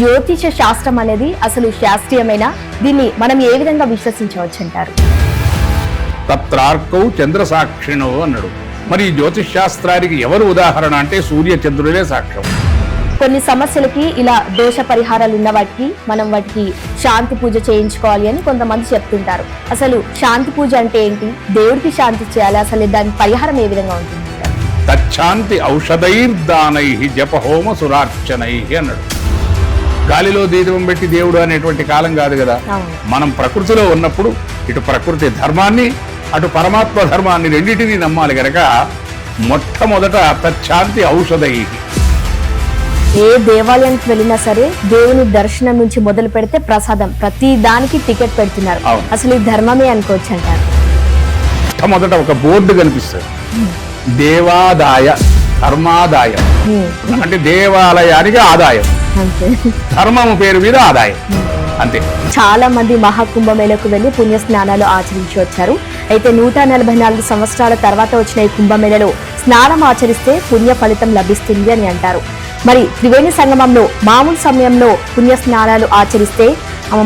జ్యోతిష శాస్త్రం అనేది అసలు శాస్త్రీయమైన దీన్ని మనం ఏ విధంగా విశ్వసించవచ్చు అంటారు? తత్రార్కౌ చంద్రసాక్షిణో అన్నాడు. మరి ఈ జ్యోతిష్ శాస్త్రానికి ఎవరు ఉదాహరణ అంటే సూర్య చంద్రులే సాక్ష్యం. కొన్ని సమస్యలకి ఇలా దోష పరిహారాలు ఉన్న వాటికి శాంతి పూజ చేయించుకోవాలి అని కొంతమంది చెప్తుంటారు. అసలు శాంతి పూజ అంటే ఏంటి? దేవుడికి శాంతి చేయాలి, అసలు దాని పరిహారం ఏ విధంగా ఉంటుంది? తచ్చాంతి ఔషధైర్దానై జపహోమ సురార్చనై అన్నాడు. గాలిలో దీపం పెట్టి దేవుడు అనేటువంటి కాలం కాదు కదా. మనం ప్రకృతిలో ఉన్నప్పుడు ఇటు ప్రకృతి ధర్మాన్ని అటు పరమాత్మ ధర్మాన్ని రెండింటినీ నమ్మాలి గనక మొట్టమొదట తచ్చాంతి ఔషధై. ఏ దేవాలయానికి వెళ్ళినా సరే దేవుని దర్శనం నుంచి మొదలు పెడితే ప్రసాదం ప్రతి దానికి టికెట్ పెడుతున్నారు. అసలు ఈ ధర్మమే అనుకోవచ్చు అంటారు. మొట్టమొదట ఒక బోర్డు కనిపిస్తుంది, దేవాదాయ ధర్మాదాయం. అంటే దేవాలయానికి ఆదాయం, ధర్మము పేరు మీద ఆదాయం, అంతే. చాలా మంది మహాకుంభమేళకు వెళ్లి పుణ్య స్నానాలు ఆచరించి వచ్చారు. అయితే 144 సంవత్సరాల తర్వాత వచ్చిన ఈ కుంభమేళలో స్నానం ఆచరిస్తే పుణ్య ఫలితం లభిస్తుంది అని అంటారు. మరి త్రివేణి సంగమంలో మామూలు సమయంలో పుణ్య స్నానాలు ఆచరిస్తే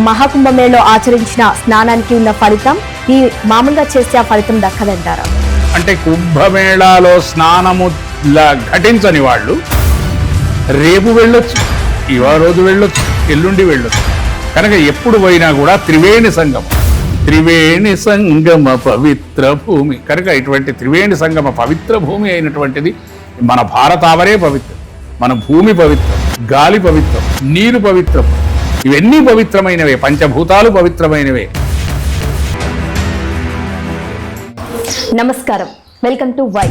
మహాకుంభమేళలో ఆచరించిన స్నానానికి ఉన్న ఫలితం ఈ మామూలుగా చేస్తే ఆ ఫలితం దక్కదంటారా? అంటే కుంభమేళాలో స్నానము ఘటించని వాళ్ళు రేపు వెళ్ళొచ్చు, ఇవా రోజు వెళ్ళొచ్చు, ఎల్లుండి వెళ్ళొచ్చు. కనుక ఎప్పుడు పోయినా కూడా త్రివేణి సంగమ పవిత్ర భూమి కనుక ఇటువంటి త్రివేణి సంగమ పవిత్ర భూమి అయినటువంటిది మన భారతావరే పవిత్రం, మన భూమి పవిత్రం, గాలి పవిత్రం, నీరు పవిత్రం, ఇవన్నీ పవిత్రమైనవే, పంచభూతాలు పవిత్రమైనవే. నమస్కారం, వెల్కమ్ టు వై.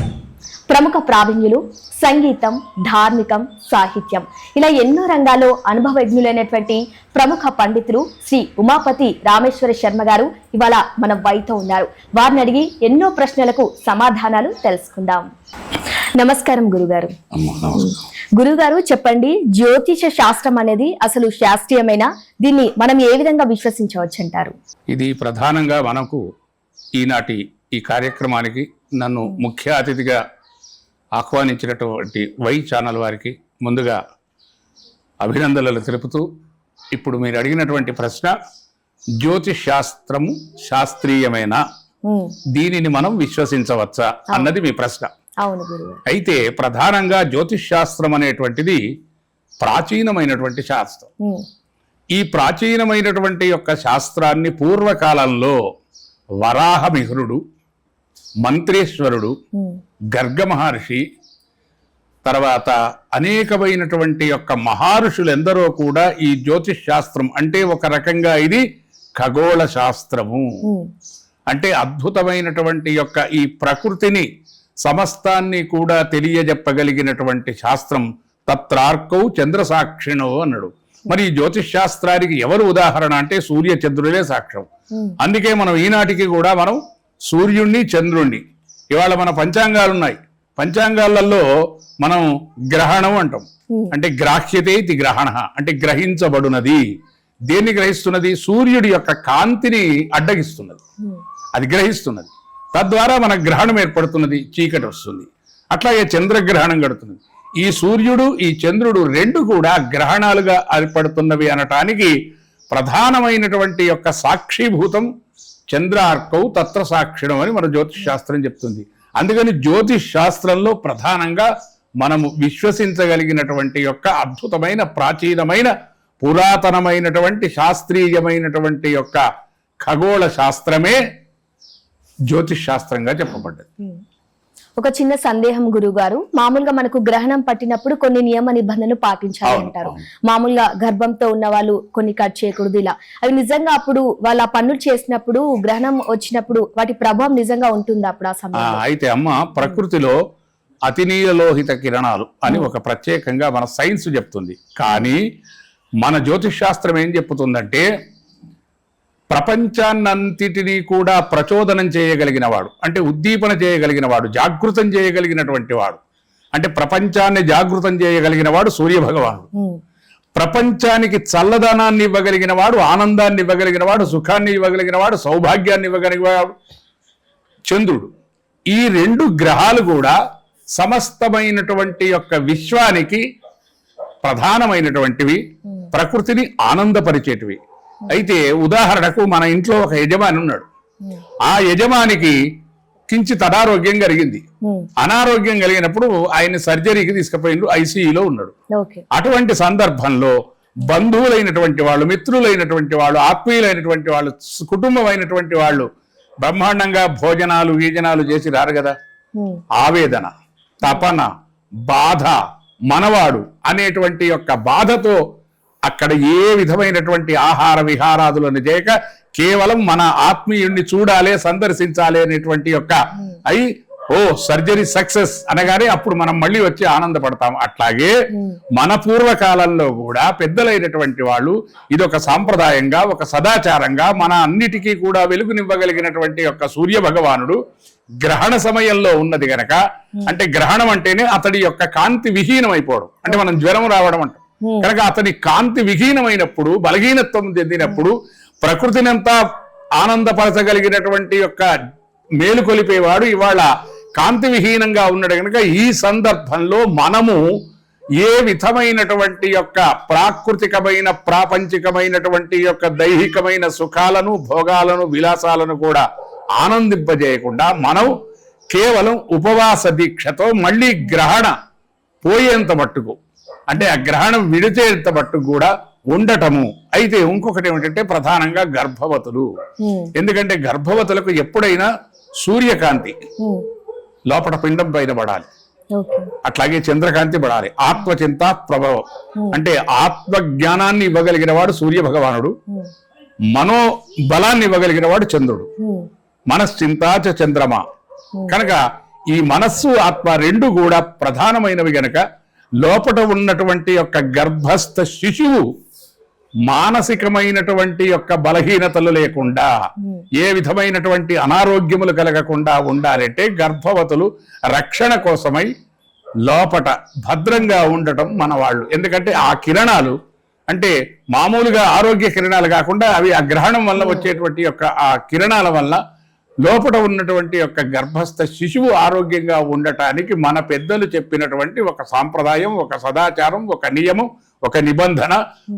ప్రముఖ ప్రావీణ్యులు సంగీతం, ధార్మికం, సాహిత్యం ఇలా ఎన్నో రంగాల్లో అనుభవజ్ఞులైనటువంటి ప్రముఖ పండితులు శ్రీ ఉమాపతి రామేశ్వర శర్మ గారు ఇవాళ మన వైతో ఉన్నారు. వారిని అడిగి ఎన్నో ప్రశ్నలకు సమాధానాలు తెలుసుకుందాం. నమస్కారం గురుగారు. గురుగారు చెప్పండి, జ్యోతిష శాస్త్రం అనేది అసలు శాస్త్రీయమైన దీన్ని మనం ఏ విధంగా విశ్వసించవచ్చు అంటారు? ఇది ప్రధానంగా మనకు ఈనాటి ఈ కార్యక్రమానికి నన్ను ముఖ్య అతిథిగా ఆహ్వానించినటువంటి వై ఛానల్ వారికి ముందుగా అభినందనలు తెలుపుతూ, ఇప్పుడు మీరు అడిగినటువంటి ప్రశ్న జ్యోతిష్ శాస్త్రము శాస్త్రీయమైన దీనిని మనం విశ్వసించవచ్చా అన్నది మీ ప్రశ్న. అవును గురువు. అయితే ప్రధానంగా జ్యోతిష్ శాస్త్రం అనేటువంటిది ప్రాచీనమైనటువంటి శాస్త్రం. ఈ ప్రాచీనమైనటువంటి యొక్క శాస్త్రాన్ని పూర్వకాలంలో వరాహ మిహురుడు, మంత్రేశ్వరుడు, గర్గ మహర్షి, తర్వాత అనేకమైనటువంటి యొక్క మహర్షులు ఎందరో కూడా ఈ జ్యోతిష్ శాస్త్రం అంటే ఒక రకంగా ఇది ఖగోళ శాస్త్రము, అంటే అద్భుతమైనటువంటి యొక్క ఈ ప్రకృతిని సమస్తాన్ని కూడా తెలియజెప్పగలిగినటువంటి శాస్త్రం. తత్రార్కౌ చంద్రసాక్షిణో అన్నాడు. మరి ఈ జ్యోతిష్ శాస్త్రానికి ఎవరు ఉదాహరణ అంటే సూర్య చంద్రులే సాక్ష్యం. అందుకే మనం ఈనాటికి కూడా మనం సూర్యుణ్ణి, చంద్రుణ్ణి, ఇవాళ మన పంచాంగాలు ఉన్నాయి, పంచాంగాలలో మనం గ్రహణం అంటాం. అంటే గ్రాహ్యతే ఇది గ్రహణ అంటే గ్రహించబడునది. దేన్ని గ్రహిస్తున్నది? సూర్యుడి యొక్క కాంతిని అడ్డగిస్తున్నది, అది గ్రహిస్తున్నది. తద్వారా మన గ్రహణం ఏర్పడుతున్నది, చీకటి వస్తుంది. అట్లాగే చంద్రగ్రహణం గడుతున్నది. ఈ సూర్యుడు, ఈ చంద్రుడు రెండు కూడా గ్రహణాలుగా ఏర్పడుతున్నవి అనటానికి ప్రధానమైనటువంటి యొక్క సాక్షిభూతం చంద్రార్కౌ తత్ర సాక్షిణం అని మన జ్యోతిష్ శాస్త్రం చెప్తుంది. అందుకని జ్యోతిష్ శాస్త్రంలో ప్రధానంగా మనము విశ్వసించగలిగినటువంటి యొక్క అద్భుతమైన ప్రాచీనమైన పురాతనమైనటువంటి శాస్త్రీయమైనటువంటి యొక్క ఖగోళ శాస్త్రమే జ్యోతిష్ శాస్త్రంగా చెప్పబడ్డది. ఒక చిన్న సందేహం గురువు గారు, మామూలుగా మనకు గ్రహణం పట్టినప్పుడు కొన్ని నియమ నిబంధనలు పాటించాలి అంటారు. మామూలుగా గర్భంతో ఉన్న వాళ్ళు కొన్ని కట్ చేయకూడదు, ఇలా అవి నిజంగా అప్పుడు వాళ్ళ పనులు చేసినప్పుడు గ్రహణం వచ్చినప్పుడు వాటి ప్రభావం నిజంగా ఉంటుంది అప్పుడు ఆ సమయంలో? అయితే అమ్మ, ప్రకృతిలో అతినీలలోహిత కిరణాలు అని ఒక ప్రత్యేకంగా మన సైన్స్ చెప్తుంది. కానీ మన జ్యోతిష్ శాస్త్రం ఏం చెప్తుందంటే ప్రపంచాన్నంతటినీ కూడా ప్రచోదనం చేయగలిగిన వాడు, అంటే ఉద్దీపన చేయగలిగిన వాడు, జాగృతం చేయగలిగినటువంటి వాడు, అంటే ప్రపంచాన్ని జాగృతం చేయగలిగిన వాడు సూర్యభగవానుడు. ప్రపంచానికి చల్లదనాన్ని ఇవ్వగలిగిన వాడు, ఆనందాన్ని ఇవ్వగలిగిన వాడు, సుఖాన్ని ఇవ్వగలిగిన వాడు, సౌభాగ్యాన్ని ఇవ్వగలిగిన వాడు చంద్రుడు. ఈ రెండు గ్రహాలు కూడా సమస్తమైనటువంటి యొక్క విశ్వానికి ప్రధానమైనటువంటివి. ప్రకృతిని ఆనందపరిచేటివి. అయితే ఉదాహరణకు మన ఇంట్లో ఒక యజమాని ఉన్నాడు. ఆ యజమానికి కించిత్ అనారోగ్యం కలిగింది. అనారోగ్యం కలిగినప్పుడు ఆయన సర్జరీకి తీసుకుపోయిండు, ఐసీయూలో ఉన్నాడు. అటువంటి సందర్భంలో బంధువులైనటువంటి వాళ్ళు, మిత్రులైనటువంటి వాళ్ళు, ఆత్మీయులైనటువంటి వాళ్ళు, కుటుంబం అయినటువంటి వాళ్ళు బ్రహ్మాండంగా భోజనాలు గీజనాలు చేసి రారు కదా. ఆవేదన, తపన, బాధ, మనవాడు అనేటువంటి యొక్క బాధతో అక్కడ ఏ విధమైనటువంటి ఆహార విహారాదులను చేయక కేవలం మన ఆత్మీయుణ్ణి చూడాలి, సందర్శించాలి అనేటువంటి యొక్క సర్జరీ సక్సెస్ అనగానే అప్పుడు మనం మళ్ళీ వచ్చి ఆనందపడతాం. అట్లాగే మన పూర్వకాలంలో కూడా పెద్దలైనటువంటి వాళ్ళు ఇదొక సాంప్రదాయంగా, ఒక సదాచారంగా మన అన్నిటికీ కూడా వెలుగునివ్వగలిగినటువంటి యొక్క సూర్య భగవానుడు గ్రహణ సమయంలో ఉన్నది గనక, అంటే గ్రహణం అంటేనే అతడి యొక్క కాంతి విహీనం అయిపోవడం, అంటే మనం జ్వరం రావడం అంటాం కనుక అతని కాంతి విహీనమైనప్పుడు, బలహీనత్వం చెందినప్పుడు ప్రకృతినంతా ఆనందపరచగలిగినటువంటి యొక్క మేలు కొలిపేవాడు ఇవాళ కాంతి విహీనంగా ఉన్నాడు కనుక ఈ సందర్భంలో మనము ఏ విధమైనటువంటి యొక్క ప్రాకృతికమైన ప్రాపంచికమైనటువంటి యొక్క దైహికమైన సుఖాలను, భోగాలను, విలాసాలను కూడా ఆనందింపజేయకుండా మనం కేవలం ఉపవాస దీక్షతో మళ్ళీ గ్రహణ పోయేంత మట్టుకు, అంటే ఆ గ్రహణం విడిచేంత మట్టుకు కూడా ఉండటము. అయితే ఇంకొకటి ఏమిటంటే ప్రధానంగా గర్భవతులు. ఎందుకంటే గర్భవతులకు ఎప్పుడైనా సూర్యకాంతి లోపల పిండం పైన పడాలి, అట్లాగే చంద్రకాంతి పడాలి. ఆత్మచింత ప్రభావం, అంటే ఆత్మ జ్ఞానాన్ని ఇవ్వగలిగిన వాడు సూర్య భగవానుడు, మనోబలాన్ని ఇవ్వగలిగిన వాడు చంద్రుడు. మనశ్చింతాచ చంద్రమా. కనుక ఈ మనస్సు ఆత్మ రెండు కూడా ప్రధానమైనవి గనక లోపట ఉన్నటువంటి యొక్క గర్భస్థ శిశువు మానసికమైనటువంటి యొక్క బలహీనతలు లేకుండా, ఏ విధమైనటువంటి అనారోగ్యములు కలగకుండా ఉండాలంటే గర్భవతులు రక్షణ కోసమై లోపట భద్రంగా ఉండటం మన వాళ్ళు. ఎందుకంటే ఆ కిరణాలు అంటే మామూలుగా ఆరోగ్య కిరణాలు కాకుండా అవి ఆ గ్రహణం వల్ల వచ్చేటువంటి యొక్క ఆ కిరణాల వల్ల లోపల ఉన్నటువంటి యొక్క గర్భస్థ శిశువు ఆరోగ్యంగా ఉండటానికి మన పెద్దలు చెప్పినటువంటి ఒక సాంప్రదాయం, ఒక సదాచారం, ఒక నియమం, ఒక నిబంధన,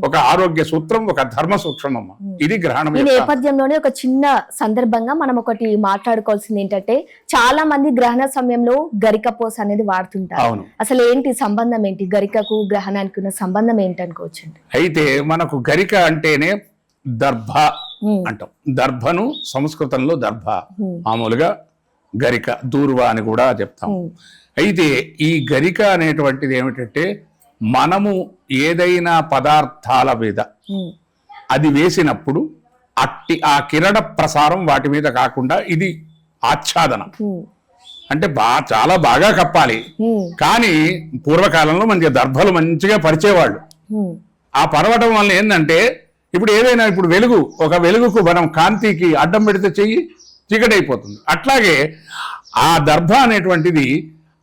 ఒక ఆరోగ్య సూత్రం, ఒక ధర్మ సూక్ష్మం. ఇది గ్రహణం. ఈ నేపథ్యంలోనే ఒక చిన్న సందర్భంగా మనం ఒకటి మాట్లాడుకోవాల్సింది ఏంటంటే, చాలా మంది గ్రహణ సమయంలో గరిక పోస అనేది వాడుతుంటారు. అసలు ఏంటి సంబంధం, ఏంటి గరికకు గ్రహణానికి ఉన్న సంబంధం ఏంటి అనుకోవచ్చు? అయితే మనకు గరిక అంటేనే దర్భ అంటాం. దర్భను సంస్కృతంలో దర్భ, మామూలుగా గరిక, దూర్వ అని కూడా చెప్తాం. అయితే ఈ గరిక అనేటువంటిది ఏమిటంటే, మనము ఏదైనా పదార్థాల మీద అది వేసినప్పుడు అట్టి ఆ కిరణ ప్రసారం వాటి మీద కాకుండా ఇది ఆచ్ఛాదనం, అంటే చాలా బాగా కప్పాలి. కానీ పూర్వకాలంలో మంచిగా దర్భలు మంచిగా పరిచేవాళ్ళు. ఆ పరవటం వల్ల ఏంటంటే ఇప్పుడు ఏదైనా ఇప్పుడు ఒక వెలుగుకు మనం కాంతికి అడ్డం పెడితే చెయ్యి చీకటైపోతుంది. అట్లాగే ఆ దర్భ అనేటువంటిది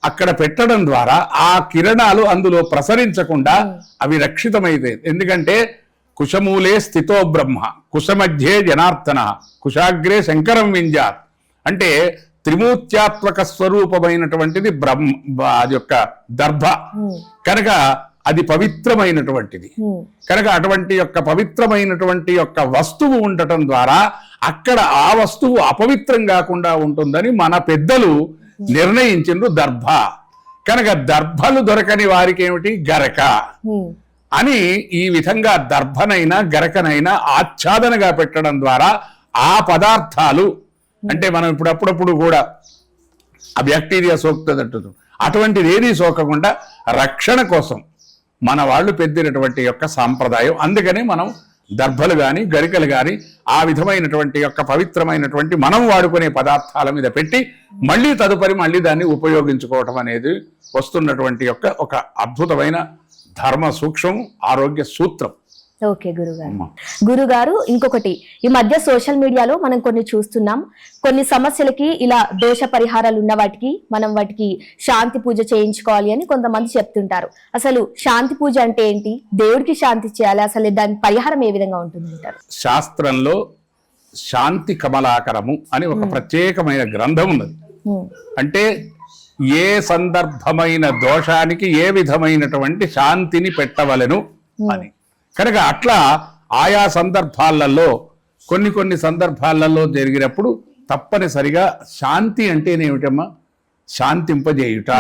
అక్కడ పెట్టడం ద్వారా ఆ కిరణాలు అందులో ప్రసరించకుండా అవి రక్షితమైతే. ఎందుకంటే కుశమూలే స్థితో బ్రహ్మ, కుశమధ్యే జనార్దన, కుశాగ్రే శంకరం వింజాత్. అంటే త్రిమూర్త్యాత్మక స్వరూపమైనటువంటిది అది యొక్క దర్భ కనుక అది పవిత్రమైనటువంటిది కనుక అటువంటి యొక్క పవిత్రమైనటువంటి యొక్క వస్తువు ఉండటం ద్వారా అక్కడ ఆ వస్తువు అపవిత్రం కాకుండా ఉంటుందని మన పెద్దలు నిర్ణయించిండ్రు. దర్భ కనుక దర్భలు దొరకని వారికి ఏమిటి గరక అని ఈ విధంగా దర్భనైనా గరకనైనా ఆచ్ఛాదనగా పెట్టడం ద్వారా ఆ పదార్థాలు, అంటే మనం ఇప్పుడు అప్పుడప్పుడు కూడా ఆ బ్యాక్టీరియా సోకుతుందంటుంది, అటువంటిది ఏది సోకకుండా రక్షణ కోసం మన వాళ్ళు పెద్దినటువంటి యొక్క సాంప్రదాయం. అందుకని మనం దర్భలు కానీ గరికలు కానీ ఆ విధమైనటువంటి యొక్క పవిత్రమైనటువంటి మనం వాడుకునే పదార్థాల మీద పెట్టి మళ్ళీ తదుపరి మళ్ళీ దాన్ని ఉపయోగించుకోవటం అనేది వస్తున్నటువంటి యొక్క ఒక అద్భుతమైన ధర్మ సూక్ష్మం, ఆరోగ్య సూత్రం. ఓకే గురుగారు, ఇంకొకటి, ఈ మధ్య సోషల్ మీడియాలో మనం కొన్ని చూస్తున్నాం. కొన్ని సమస్యలకి ఇలా దోష పరిహారాలు ఉన్న వాటికి శాంతి పూజ చేయించుకోవాలి అని కొంతమంది చెప్తుంటారు. అసలు శాంతి పూజ అంటే ఏంటి? దేవుడికి శాంతి చేయాలి, అసలు దాని పరిహారం ఏ విధంగా ఉంటుంది అంటారు? శాస్త్రంలో శాంతి కమలాకరము అని ఒక ప్రత్యేకమైన గ్రంథం ఉన్నది. అంటే ఏ సందర్భమైన దోషానికి ఏ విధమైనటువంటి శాంతిని పెట్టవలెను అని. కనుక అట్లా ఆయా సందర్భాలలో కొన్ని సందర్భాలలో జరిగినప్పుడు తప్పనిసరిగా శాంతి అంటేనేమిటమ్మా? శాంతింపజేయుట.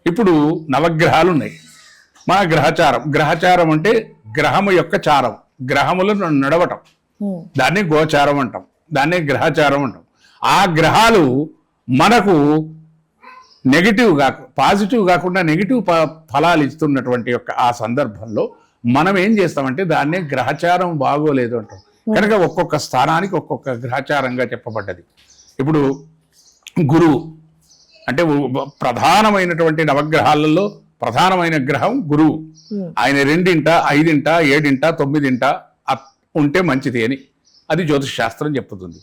ఇప్పుడు నవగ్రహాలు ఉన్నాయి, మన గ్రహచారం అంటే గ్రహము యొక్క చారం, గ్రహములను నడవటం, దాన్ని గోచారం అంటాం, దాన్ని గ్రహచారం అంటాం. ఆ గ్రహాలు మనకు పాజిటివ్ కాకుండా నెగిటివ్ ఫలాలు ఇస్తున్నటువంటి యొక్క ఆ సందర్భంలో మనం ఏం చేస్తామంటే దాన్నే గ్రహచారం బాగోలేదు అంటాం. కనుక ఒక్కొక్క స్థానానికి ఒక్కొక్క గ్రహచారంగా చెప్పబడ్డది. ఇప్పుడు గురువు అంటే ప్రధానమైనటువంటి నవగ్రహాలలో ప్రధానమైన గ్రహం గురువు. ఆయన 2, 5, 7, 9 ఉంటే మంచిది అని అది జ్యోతిష్ శాస్త్రం చెప్తుంది.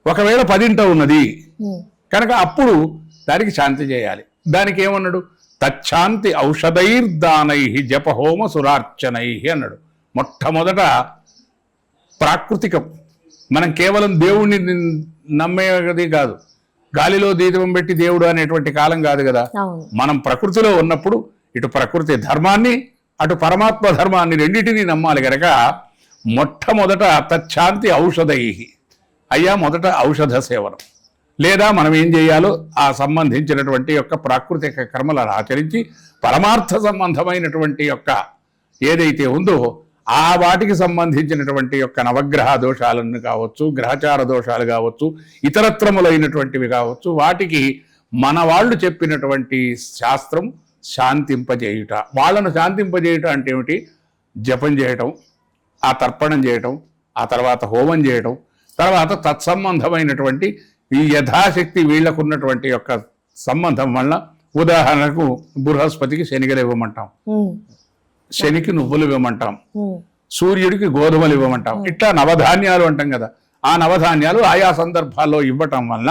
ఒకవేళ 10 ఉన్నది కనుక అప్పుడు దానికి శాంతి చేయాలి. దానికి ఏమన్నాడు? తచ్చాంతి ఔషధైర్దానై జపహోమ సురార్చనై అన్నాడు. మొట్టమొదట ప్రాకృతికం, మనం కేవలం దేవుణ్ణి నమ్మేది కాదు, గాలిలో దీపం పెట్టి దేవుడు అనేటువంటి కాలం కాదు కదా. మనం ప్రకృతిలో ఉన్నప్పుడు ఇటు ప్రకృతి ధర్మాన్ని అటు పరమాత్మ ధర్మాన్ని రెండింటినీ నమ్మాలి కనుక మొట్టమొదట తచ్చాంతి ఔషధై, అయ్యా మొదట ఔషధ సేవనం, లేదా మనం ఏం చేయాలో ఆ సంబంధించినటువంటి యొక్క ప్రాకృతిక కర్మలను ఆచరించి పరమార్థ సంబంధమైనటువంటి యొక్క ఏదైతే ఉందో ఆ వాటికి సంబంధించినటువంటి యొక్క నవగ్రహ దోషాలను కావచ్చు, గ్రహచార దోషాలు కావచ్చు, ఇతరత్రములైనటువంటివి కావచ్చు, వాటికి మన వాళ్ళు చెప్పినటువంటి శాస్త్రం శాంతింపజేయుట. వాళ్ళను శాంతింపజేయుట అంటే ఏమిటి? జపం చేయటం, ఆ తర్పణం చేయటం, ఆ తర్వాత హోమం చేయటం, తర్వాత తత్సంబంధమైనటువంటి ఈ యథాశక్తి వీళ్లకున్నటువంటి యొక్క సంబంధం వల్ల, ఉదాహరణకు బృహస్పతికి శనిగలు ఇవ్వమంటాం, శనికి నువ్వులు ఇవ్వమంటాం, సూర్యుడికి గోధుమలు ఇవ్వమంటాం, ఇట్లా నవధాన్యాలు అంటాం కదా. ఆ నవధాన్యాలు ఆయా సందర్భాల్లో ఇవ్వటం వల్ల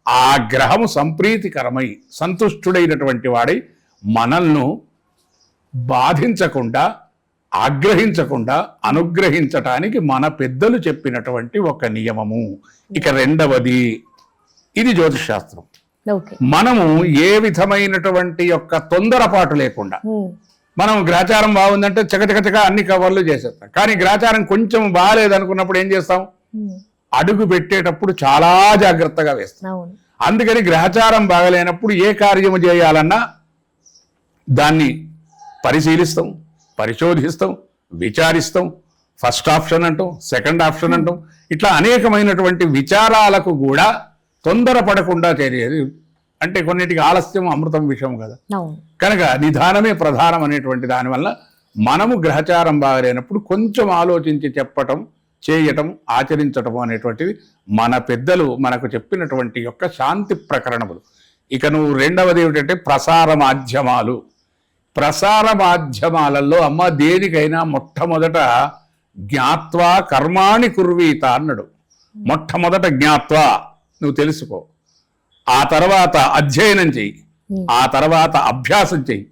ఆ గ్రహము సంప్రీతికరమై సంతుష్టుడైనటువంటి వాడై మనల్ని బాధించకుండా ఆగ్రహించకుండా అనుగ్రహించటానికి మన పెద్దలు చెప్పినటువంటి ఒక నియమము. ఇక రెండవది, ఇది జ్యోతిష్ శాస్త్రం. మనము ఏ విధమైనటువంటి యొక్క తొందరపాటు లేకుండా, మనం గ్రహచారం బాగుందంటే చకచక అన్ని కవర్లు చేసేస్తాం, కానీ గ్రహచారం కొంచెం బాగాలేదనుకున్నప్పుడు ఏం చేస్తాం? అడుగు పెట్టేటప్పుడు చాలా జాగ్రత్తగా వేస్తాం. అందుకని గ్రహచారం బాగలేనప్పుడు ఏ కార్యము చేయాలన్నా దాన్ని పరిశీలిస్తాం, పరిశోధిస్తాం, విచారిస్తాం. ఫస్ట్ ఆప్షన్ అంటాం, సెకండ్ ఆప్షన్ అంటాం. ఇట్లా అనేకమైనటువంటి విచారాలకు కూడా తొందరపడకుండా చేరేది. అంటే కొన్నిటికి ఆలస్యం అమృతం విషయం కదా. కనుక నిదానమే ప్రధానం అనేటువంటి దానివల్ల మనము గ్రహచారం బాగలేనప్పుడు కొంచెం ఆలోచించి చెప్పటం, చేయటం, ఆచరించటం అనేటువంటిది మన పెద్దలు మనకు చెప్పినటువంటి యొక్క శాంతి ప్రకరణములు. ఇక నువ్వు రెండవది ఏమిటంటే ప్రసార మాధ్యమాలు. ప్రసార మాధ్యమాలలో అమ్మ దేనికైనా మొట్టమొదట జ్ఞాత్వా కర్మాణి కుర్వీత అన్నాడు. మొట్టమొదట జ్ఞాత్వా నువ్వు తెలుసుకో, ఆ తర్వాత అధ్యయనం చెయ్యి, ఆ తర్వాత అభ్యాసం చెయ్యి,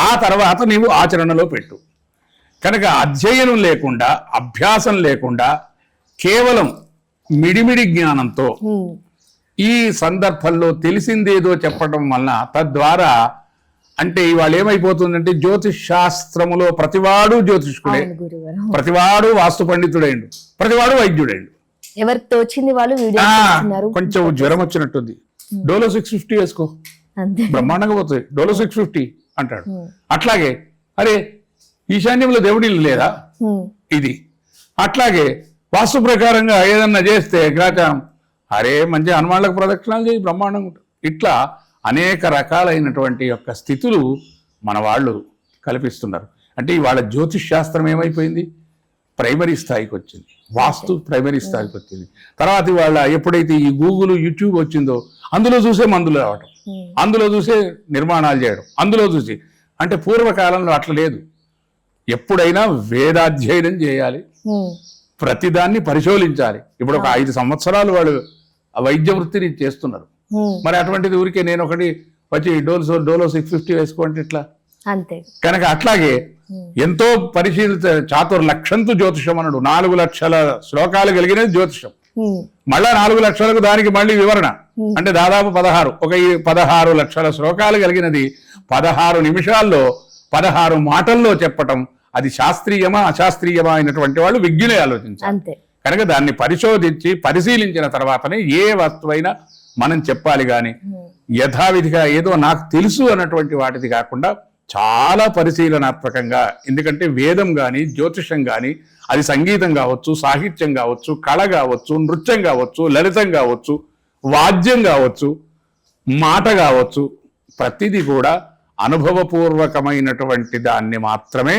ఆ తర్వాత నీవు ఆచరణలో పెట్టు. కనుక అధ్యయనం లేకుండా, అభ్యాసం లేకుండా కేవలం మిడిమిడి జ్ఞానంతో ఈ సందర్భంలో తెలిసిందేదో చెప్పడం వలన తద్వారా అంటే ఇవాళ ఏమైపోతుందంటే జ్యోతిష్ శాస్త్రములో ప్రతివాడు జ్యోతిష్కుడే, ప్రతివాడు వాస్తు పండితుడైండు, ప్రతివాడు వైద్యుడైండు. ఎవరికి తోచింది వాళ్ళు కొంచెం జ్వరం వచ్చినట్టుంది, డోలో 650 వేసుకో, బ్రహ్మాండంగా పోతుంది, డోలో 650 అంటాడు. అట్లాగే అరే ఈశాన్యంలో దేవుడి లేదా ఇది, అట్లాగే వాస్తు ప్రకారంగా ఏదన్నా చేస్తే గ్రహచారం, అరే మంచి హనుమాన్లకు ప్రదక్షిణాలు చేయి, బ్రహ్మాండంగా ఉంటుంది. ఇట్లా అనేక రకాలైనటువంటి యొక్క స్థితులు మన వాళ్ళు కల్పిస్తున్నారు. అంటే ఇవాళ జ్యోతిష్ శాస్త్రం ఏమైపోయింది? ప్రైమరీ స్థాయికి వచ్చింది, వాస్తు ప్రైమరీ స్థాయికి వచ్చింది. తర్వాత ఇవాళ ఎప్పుడైతే ఈ గూగుల్, యూట్యూబ్ వచ్చిందో అందులో చూసే మందులు రావటం, అందులో చూసే నిర్మాణాలు చేయడం, అందులో చూసి. అంటే పూర్వకాలంలో అట్లా లేదు. ఎప్పుడైనా వేదాధ్యయనం చేయాలి, ప్రతిదాన్ని పరిశోధించాలి. ఇప్పుడు ఒక 5 సంవత్సరాలు వాళ్ళు వైద్య వృత్తిని చేస్తున్నారు. మరి అటువంటిది ఊరికే నేను ఒకటి వచ్చి డోలో 650 వేసుకోండి ఇట్లా అంతే. కనుక అట్లాగే ఎంతో పరిశీలిత చాతుర్లక్షంతు జ్యోతిషం అన్నాడు. 4 లక్షల శ్లోకాలు కలిగినది జ్యోతిషం. మళ్ళా 4 లక్షలకు దానికి మళ్ళీ వివరణ, అంటే దాదాపు 16 లక్షల శ్లోకాలు కలిగినది 16 నిమిషాల్లో 16 మాటల్లో చెప్పటం. అది శాస్త్రీయమా అశాస్త్రీయమా అయినటువంటి వాళ్ళు విజ్ఞులే ఆలోచించాలి. అంతే. కనుక దాన్ని పరిశోధించి పరిశీలించిన తర్వాతనే ఏ వస్తువైనా మనం చెప్పాలి. కానీ యథావిధిగా ఏదో నాకు తెలుసు అన్నటువంటి వాటిది కాకుండా చాలా పరిశీలనాత్మకంగా, ఎందుకంటే వేదం కానీ జ్యోతిషం కానీ అది సంగీతం కావచ్చు, సాహిత్యం కావచ్చు, కళ కావచ్చు, నృత్యం కావచ్చు, లలితం కావచ్చు, వాద్యం కావచ్చు, మాట కావచ్చు, ప్రతిదీ కూడా అనుభవపూర్వకమైనటువంటి దాన్ని మాత్రమే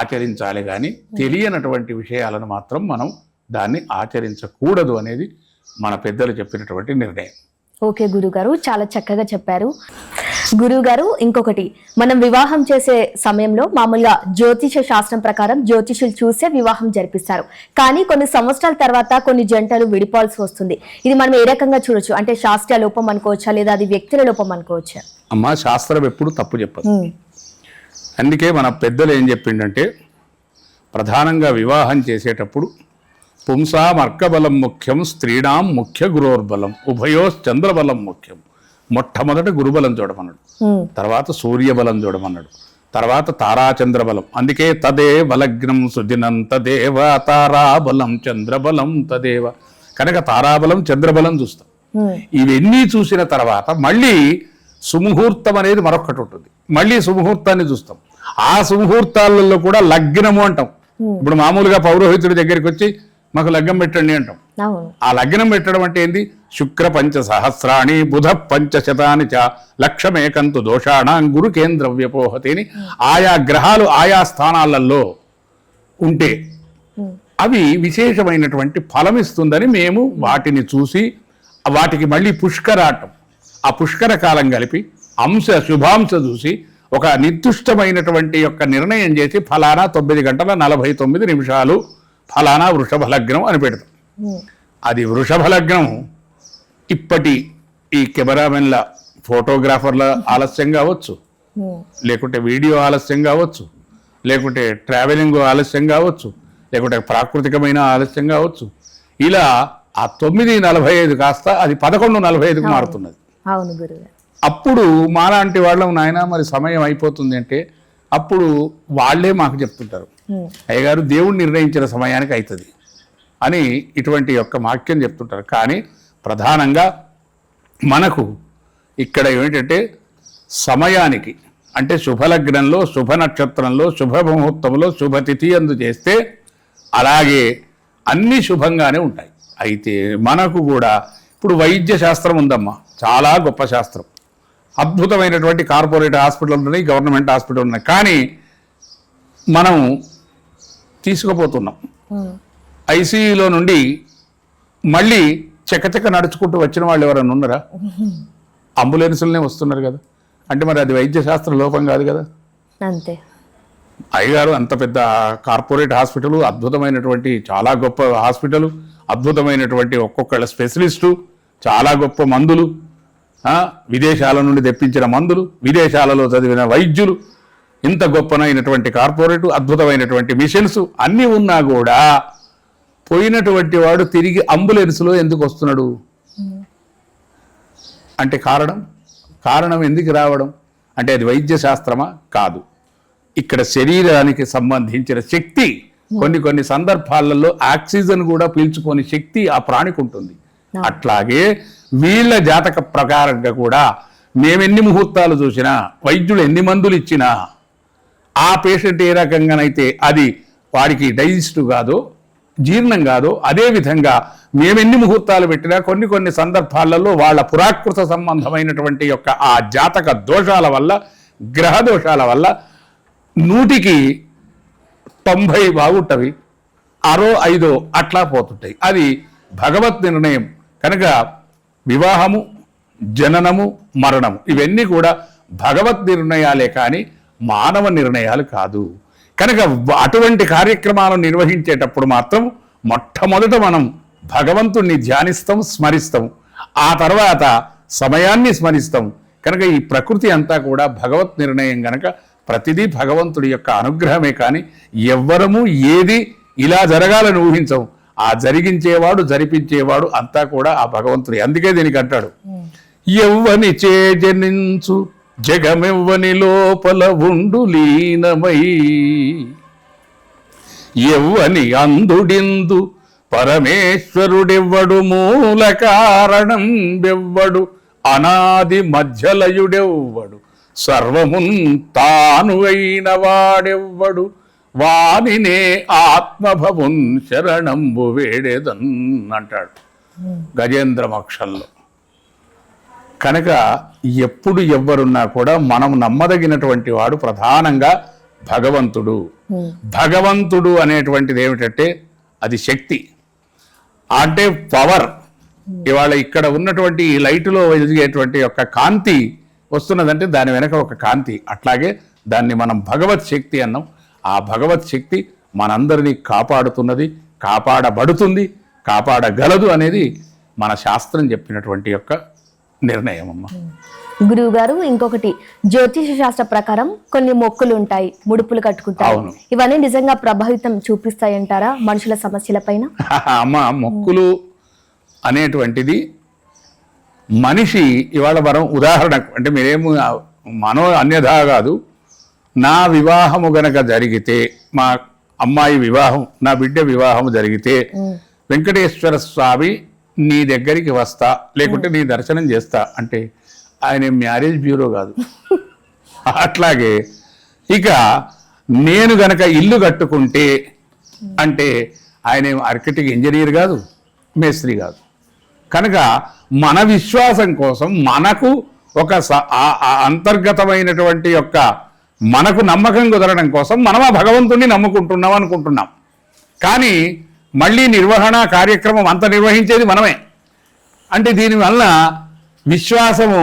ఆచరించాలి. కానీ తెలియనటువంటి విషయాలను మాత్రం మనం దాన్ని ఆచరించకూడదు అనేది మన పెద్దలు చెప్పినటువంటి నిర్ణయం. ఓకే గురుగారు, చాలా చక్కగా చెప్పారు. గురుగారు, ఇంకొకటి, మనం వివాహం చేసే సమయంలో మామూలుగా జ్యోతిష శాస్త్రం ప్రకారం జ్యోతిషులు చూసే వివాహం జరిపిస్తారు. కానీ కొన్ని సంవత్సరాల తర్వాత కొన్ని జంటలు విడిపోవాల్సి వస్తుంది. ఇది మనం ఏ రకంగా చూడొచ్చు? అంటే శాస్త్రీయ లోపం అనుకోవచ్చా, లేదా అది వ్యక్తుల లోపం అనుకోవచ్చా? అమ్మా, శాస్త్రం ఎప్పుడు తప్పు చెప్పదు. అందుకే మన పెద్దలు ఏం చెప్పిండంటే, ప్రధానంగా వివాహం చేసేటప్పుడు పుంసాం అర్కబలం ముఖ్యం, స్త్రీణాం ముఖ్య గురోర్బలం, ఉభయోశ్చంద్రబలం ముఖ్యం. మొట్టమొదట గురుబలం చూడమన్నాడు, తర్వాత సూర్యబలం చూడమన్నాడు, తర్వాత తారాచంద్రబలం. అందుకే తదే బలగ్నం సుదినం తదేవ తారాబలం చంద్రబలం తదేవ. కనుక తారాబలం చంద్రబలం చూస్తాం. ఇవన్నీ చూసిన తర్వాత మళ్ళీ సుముహూర్తం అనేది మరొకటి ఉంటుంది. మళ్ళీ సుముహూర్తాన్ని చూస్తాం. ఆ సుముహూర్తాలలో కూడా లగ్నము అంటాం. ఇప్పుడు మామూలుగా పౌరోహితుడి దగ్గరికి వచ్చి మాకు లగ్నం పెట్టండి అంటాం. ఆ లగ్నం పెట్టడం అంటే ఏంది? శుక్ర పంచ సహస్రాణి బుధ పంచశతాని చ లక్షమేకంతు దోషాణం గురు కేంద్ర వ్యపోహతిని ఆయా గ్రహాలు ఆయా స్థానాలలో ఉంటే అవి విశేషమైనటువంటి ఫలమిస్తుందని మేము వాటిని చూసి వాటికి మళ్ళీ పుష్కరాటం, ఆ పుష్కర కాలం కలిపి అంశ శుభాంశ చూసి ఒక నిర్దిష్టమైనటువంటి యొక్క నిర్ణయం చేసి ఫలానా 9 గంటల 49 నిమిషాలు ఫలానా వృషభ లగ్నం అని పెడతాం. అది వృషభ లగ్నం ఇప్పటి ఈ కెమెరామెన్ల ఫోటోగ్రాఫర్ల ఆలస్యం కావచ్చు, లేకుంటే వీడియో ఆలస్యం కావచ్చు, లేకుంటే ట్రావెలింగ్ ఆలస్యం కావచ్చు, లేకుంటే ప్రాకృతికమైన ఆలస్యం కావచ్చు. ఇలా ఆ 9:45 కాస్త అది 11:45కు మారుతున్నది. అవును గురువు. అప్పుడు మాలాంటి వాళ్ళం, నాయన మరి సమయం అయిపోతుంది అంటే అప్పుడు వాళ్ళే మాకు చెప్తుంటారు, అయ్యగారు దేవుడు నిర్ణయించిన సమయానికి అవుతుంది అని ఇటువంటి యొక్క వాక్యం చెప్తుంటారు. కానీ ప్రధానంగా మనకు ఇక్కడ ఏమిటంటే సమయానికి, అంటే శుభలగ్నంలో, శుభ నక్షత్రంలో, శుభముహూర్తంలో, శుభతిథి అందు చేస్తే అలాగే అన్నీ శుభంగానే ఉంటాయి. అయితే మనకు కూడా ఇప్పుడు వైద్య శాస్త్రం ఉందమ్మా, చాలా గొప్ప శాస్త్రం. అద్భుతమైనటువంటి కార్పొరేట్ హాస్పిటల్ ఉన్నాయి, గవర్నమెంట్ హాస్పిటల్ ఉన్నాయి. కానీ మనం తీసుకుపోతున్నాం ఐసీయూలో నుండి మళ్ళీ చకచక నడుచుకుంటూ వచ్చిన వాళ్ళు ఎవరైనా ఉన్నారా? అంబులెన్సులనే వస్తున్నారు కదా. అంటే మరి అది వైద్య శాస్త్ర లోపం కాదు కదా. అంతే. అయ్యగారు అంత పెద్ద కార్పొరేట్ హాస్పిటల్, అద్భుతమైనటువంటి చాలా గొప్ప హాస్పిటల్, అద్భుతమైనటువంటి ఒక్కొక్కళ్ళ స్పెషలిస్టు, చాలా గొప్ప మందులు, విదేశాల నుండి తెప్పించిన మందులు, విదేశాలలో చదివిన వైద్యులు, ఇంత గొప్పనైనటువంటి కార్పొరేటు, అద్భుతమైనటువంటి మిషన్స్ అన్నీ ఉన్నా కూడా పోయినటువంటి వాడు తిరిగి అంబులెన్స్లో ఎందుకు వస్తున్నాడు అంటే కారణం ఎందుకు రావడం అంటే అది వైద్య శాస్త్రమా? కాదు. ఇక్కడ శరీరానికి సంబంధించిన శక్తి కొన్ని సందర్భాలలో ఆక్సిజన్ కూడా పీల్చుకొని శక్తి ఆ ప్రాణికి ఉంటుంది. అట్లాగే వీళ్ళ జాతక ప్రకారంగా కూడా మేమెన్ని ముహూర్తాలు చూసినా, వైద్యులు ఎన్ని మందులు ఇచ్చినా, ఆ పేషెంట్ ఏ రకంగానైతే అది వాడికి డైజెస్ట్ కాదో, జీర్ణం కాదో, అదేవిధంగా మేమెన్ని ముహూర్తాలు పెట్టినా కొన్ని సందర్భాలలో వాళ్ళ పురాకృత సంబంధమైనటువంటి యొక్క ఆ జాతక దోషాల వల్ల, గ్రహ దోషాల వల్ల 100కి 90 బాగుంటవి, 65 అట్లా పోతుంటాయి. అది భగవత్ నిర్ణయం. కనుక వివాహము, జననము, మరణము ఇవన్నీ కూడా భగవత్ నిర్ణయాలే కానీ మానవ నిర్ణయాలు కాదు. కనుక అటువంటి కార్యక్రమాలను నిర్వహించేటప్పుడు మాత్రం మొట్టమొదట మనం భగవంతుణ్ణి ధ్యానిస్తాం, స్మరిస్తాం. ఆ తర్వాత సమయాన్ని స్మరిస్తాం. కనుక ఈ ప్రకృతి అంతా కూడా భగవత్ నిర్ణయం గనక ప్రతిదీ భగవంతుడి యొక్క అనుగ్రహమే. కానీ ఎవ్వరము ఏది ఇలా జరగాలని ఊహించం. ఆ జరిగించేవాడు, జరిపించేవాడు అంతా కూడా ఆ భగవంతుడి. అందుకే దీనికి అంటాడు, ఎవ్వని చేజనించు జగమెవ్వని లోపల ఉండు లీనమై ఎవ్వని అందుడిందు పరమేశ్వరుడెవ్వడు మూల కారణం వెవ్వడు అనాది మధ్యలయుడెవ్వడు సర్వమున్ తాను అయిన వాడెవ్వడు వానినే ఆత్మభవున్ శరణంబు వేడేదన్ అంటాడు గజేంద్ర మోక్షంలో. కనుక ఎప్పుడు ఎవ్వరున్నా కూడా మనం నమ్మదగినటువంటి వాడు ప్రధానంగా భగవంతుడు. భగవంతుడు అనేటువంటిది ఏమిటంటే అది శక్తి, అంటే పవర్. ఇవాళ ఇక్కడ ఉన్నటువంటి ఈ లైటులో వెలిగేటువంటి యొక్క కాంతి వస్తున్నదంటే దాని వెనక ఒక కాంతి. అట్లాగే దాన్ని మనం భగవత్ శక్తి అన్నాం. ఆ భగవత్ శక్తి మనందరినీ కాపాడుతున్నది, కాపాడబడుతుంది, కాపాడగలదు అనేది మన శాస్త్రం చెప్పినటువంటి యొక్క నిర్ణయం అమ్మ. గురువు గారు, ఇంకొకటి జ్యోతిష శాస్త్ర ప్రకారం కొన్ని మొక్కులు ఉంటాయి, ముడుపులు కట్టుకుంటారు. ఇవన్నీ నిజంగా ప్రభావితం చూపిస్తాయంటారా మనుషుల సమస్యల పైన? అమ్మ, మొక్కులు అనేటువంటిది మనిషి ఇవాళ మనం ఉదాహరణకు అంటే మీరేమో మనో అన్యథా కాదు, నా వివాహము గనక జరిగితే, మా అమ్మాయి వివాహం, నా బిడ్డ వివాహం జరిగితే వెంకటేశ్వర స్వామి నీ దగ్గరికి వస్తా, లేకుంటే నీ దర్శనం చేస్తా అంటే ఆయన మ్యారేజ్ బ్యూరో కాదు. అట్లాగే ఇక నేను గనక ఇల్లు కట్టుకుంటే అంటే ఆయన ఆర్కిటెక్ట్ ఇంజనీర్ కాదు, మేస్త్రి కాదు. కనుక మన విశ్వాసం కోసం మనకు ఒక అంతర్గతమైనటువంటి యొక్క మనకు నమ్మకం కుదరడం కోసం మనం ఆ భగవంతుణ్ణి నమ్ముకుంటున్నాం అనుకుంటున్నాం. కానీ మళ్ళీ నిర్వహణ కార్యక్రమం అంత నిర్వహించేది మనమే. అంటే దీనివల్ల విశ్వాసము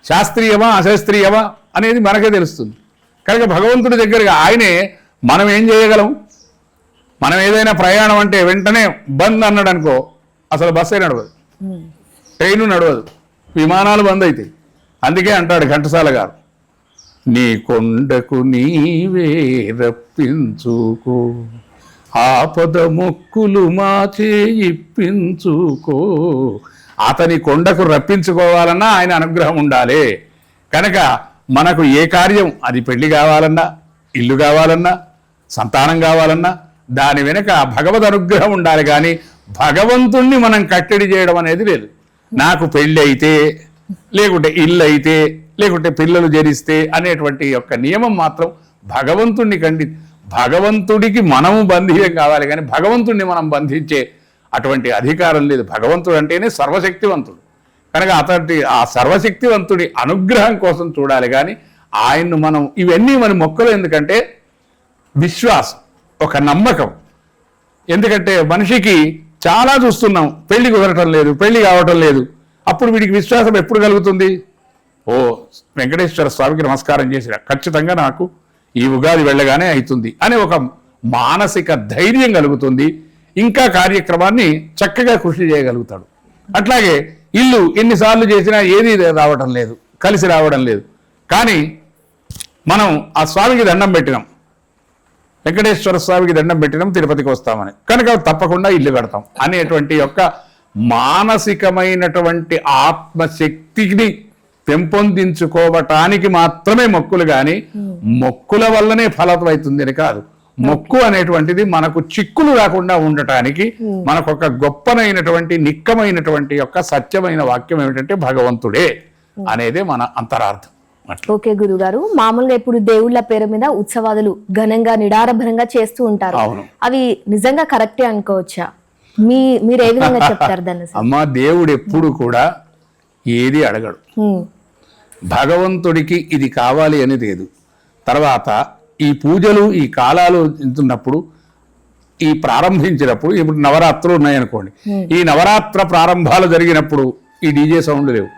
శాస్త్రీయమా అశాస్త్రీయమా అనేది మనకే తెలుస్తుంది. కనుక భగవంతుడి దగ్గరగా ఆయనే మనం ఏం చేయగలం? మనం ఏదైనా ప్రయాణం అంటే వెంటనే బంద్ అన్నాడు అనుకో, అసలు బస్సే నడవదు, ట్రైను నడవదు, విమానాలు బంద్ అవుతాయి. అందుకే అంటాడు ఘంటసాల గారు, నీ కొండకు నీవే రప్పించుకో, ఆపద మొక్కులు మాచే ఇప్పించుకో. అతని కొండకు రప్పించుకోవాలన్నా ఆయన అనుగ్రహం ఉండాలి. కనుక మనకు ఏ కార్యం, అది పెళ్లి కావాలన్నా, ఇల్లు కావాలన్నా, సంతానం కావాలన్నా దాని వెనుక భగవద్ అనుగ్రహం ఉండాలి. కానీ భగవంతుణ్ణి మనం కట్టడి చేయడం అనేది లేదు. నాకు పెళ్ళి అయితే, లేకుంటే ఇల్లు అయితే, లేకుంటే పిల్లలు జనిస్తే అనేటువంటి యొక్క నియమం మాత్రం భగవంతుణ్ణి భగవంతుడికి మనము బంధీయం కావాలి, కానీ భగవంతుణ్ణి మనం బంధించే అటువంటి అధికారం లేదు. భగవంతుడు అంటేనే సర్వశక్తివంతుడు. కనుక అతడి ఆ సర్వశక్తివంతుడి అనుగ్రహం కోసం చూడాలి. కానీ ఆయన్ను మనం ఇవన్నీ మన మొక్కలు ఎందుకంటే విశ్వాసం, ఒక నమ్మకం. ఎందుకంటే మనిషికి చాలా చూస్తున్నాం, పెళ్లి కుదరటం లేదు, పెళ్లి కావటం లేదు. అప్పుడు వీడికి విశ్వాసం ఎప్పుడు కలుగుతుంది? ఓ వెంకటేశ్వర స్వామికి నమస్కారం చేసిన ఖచ్చితంగా నాకు ఈ ఉగాది వెళ్ళగానే అవుతుంది అనే ఒక మానసిక ధైర్యం కలుగుతుంది. ఇంకా కార్యక్రమాన్ని చక్కగా కృషి చేయగలుగుతాడు. అట్లాగే ఇల్లు ఎన్నిసార్లు చేసినా ఏది రావడం లేదు, కలిసి రావడం లేదు. కానీ మనం ఆ స్వామికి దండం పెట్టినాం, వెంకటేశ్వర స్వామికి దండం పెట్టినాం, తిరుపతికి వస్తామని, కనుక తప్పకుండా ఇల్లు కడతాం అనేటువంటి యొక్క మానసికమైనటువంటి ఆత్మశక్తిని పెంపొందించుకోవటానికి మాత్రమే మొక్కులు. కానీ మొక్కుల వల్లనే ఫలవైతుందని కాదు. మొక్కు అనేటువంటిది మనకు చిక్కులు రాకుండా ఉండటానికి మనకొక గొప్పనైనటువంటి నిక్కమైనటువంటి యొక్క సత్యమైన వాక్యం ఏమిటంటే భగవంతుడే అనేదే మన అంతరార్థం. ఓకే గురుగారు, మామూలుగా ఇప్పుడు దేవుళ్ళ పేరు మీద ఉత్సవాదులు ఘనంగా నిడారభరంగా చేస్తూ ఉంటారు. అవి నిజంగా కరెక్టే అనుకోవచ్చా? మీరు ఏ విధంగా చెప్తారు దాన్ని? అమ్మా, దేవుడు ఎప్పుడు కూడా ఏది అడగడు. భగవంతుడికి ఇది కావాలి అని లేదు. తర్వాత ఈ పూజలు ఈ కాలాలు ఇంతున్నప్పుడు ఈ ప్రారంభించినప్పుడు, ఇప్పుడు నవరాత్రులు ఉన్నాయనుకోండి, ఈ నవరాత్ర ప్రారంభాలు జరిగినప్పుడు ఈ డీజే సౌండ్లు లేవు,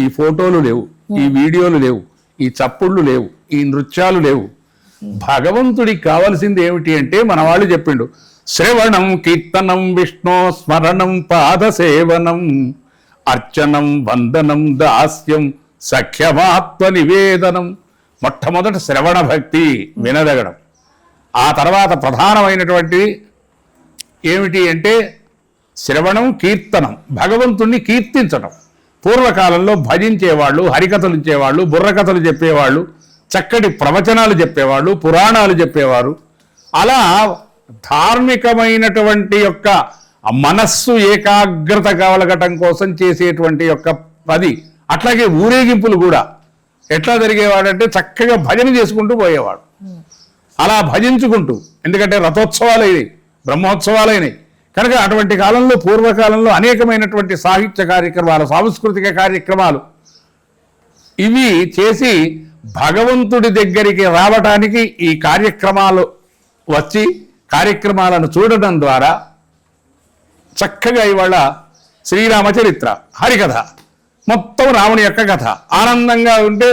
ఈ ఫోటోలు లేవు, ఈ వీడియోలు లేవు, ఈ చప్పుళ్ళు లేవు, ఈ నృత్యాలు లేవు. భగవంతుడికి కావలసింది ఏమిటి అంటే మన వాళ్ళు చెప్పిండు, శ్రవణం కీర్తనం విష్ణు స్మరణం పాదసేవనం అర్చనం వందనం దాస్యం సఖ్యమాత్మ నివేదనం. మొట్టమొదటి శ్రవణ భక్తి, వినదగడం. ఆ తర్వాత ప్రధానమైనటువంటి ఏమిటి అంటే శ్రవణం కీర్తనం, భగవంతుణ్ణి కీర్తించడం. పూర్వకాలంలో భజించేవాళ్ళు, హరికథలు ఇచ్చేవాళ్ళు, బుర్రకథలు చెప్పేవాళ్ళు, చక్కటి ప్రవచనాలు చెప్పేవాళ్ళు, పురాణాలు చెప్పేవారు. అలా ధార్మికమైనటువంటి యొక్క మనస్సు ఏకాగ్రత కలగటం కోసం చేసేటువంటి యొక్క పది. అట్లాగే ఊరేగింపులు కూడా ఎట్లా జరిగేవాడంటే చక్కగా భజన చేసుకుంటూ పోయేవాడు. అలా భజించుకుంటూ, ఎందుకంటే రథోత్సవాలైనవి, బ్రహ్మోత్సవాలైనవి కనుక అటువంటి కాలంలో, పూర్వకాలంలో అనేకమైనటువంటి సాహిత్య కార్యక్రమాలు, సాంస్కృతిక కార్యక్రమాలు ఇవి చేసి భగవంతుడి దగ్గరికి రావటానికి ఈ కార్యక్రమాలు వచ్చి కార్యక్రమాలను చూడటం ద్వారా చక్కగా ఇవాళ శ్రీరామచరిత్ర, హరికథ, మొత్తం రాముని యొక్క కథ ఆనందంగా ఉంటే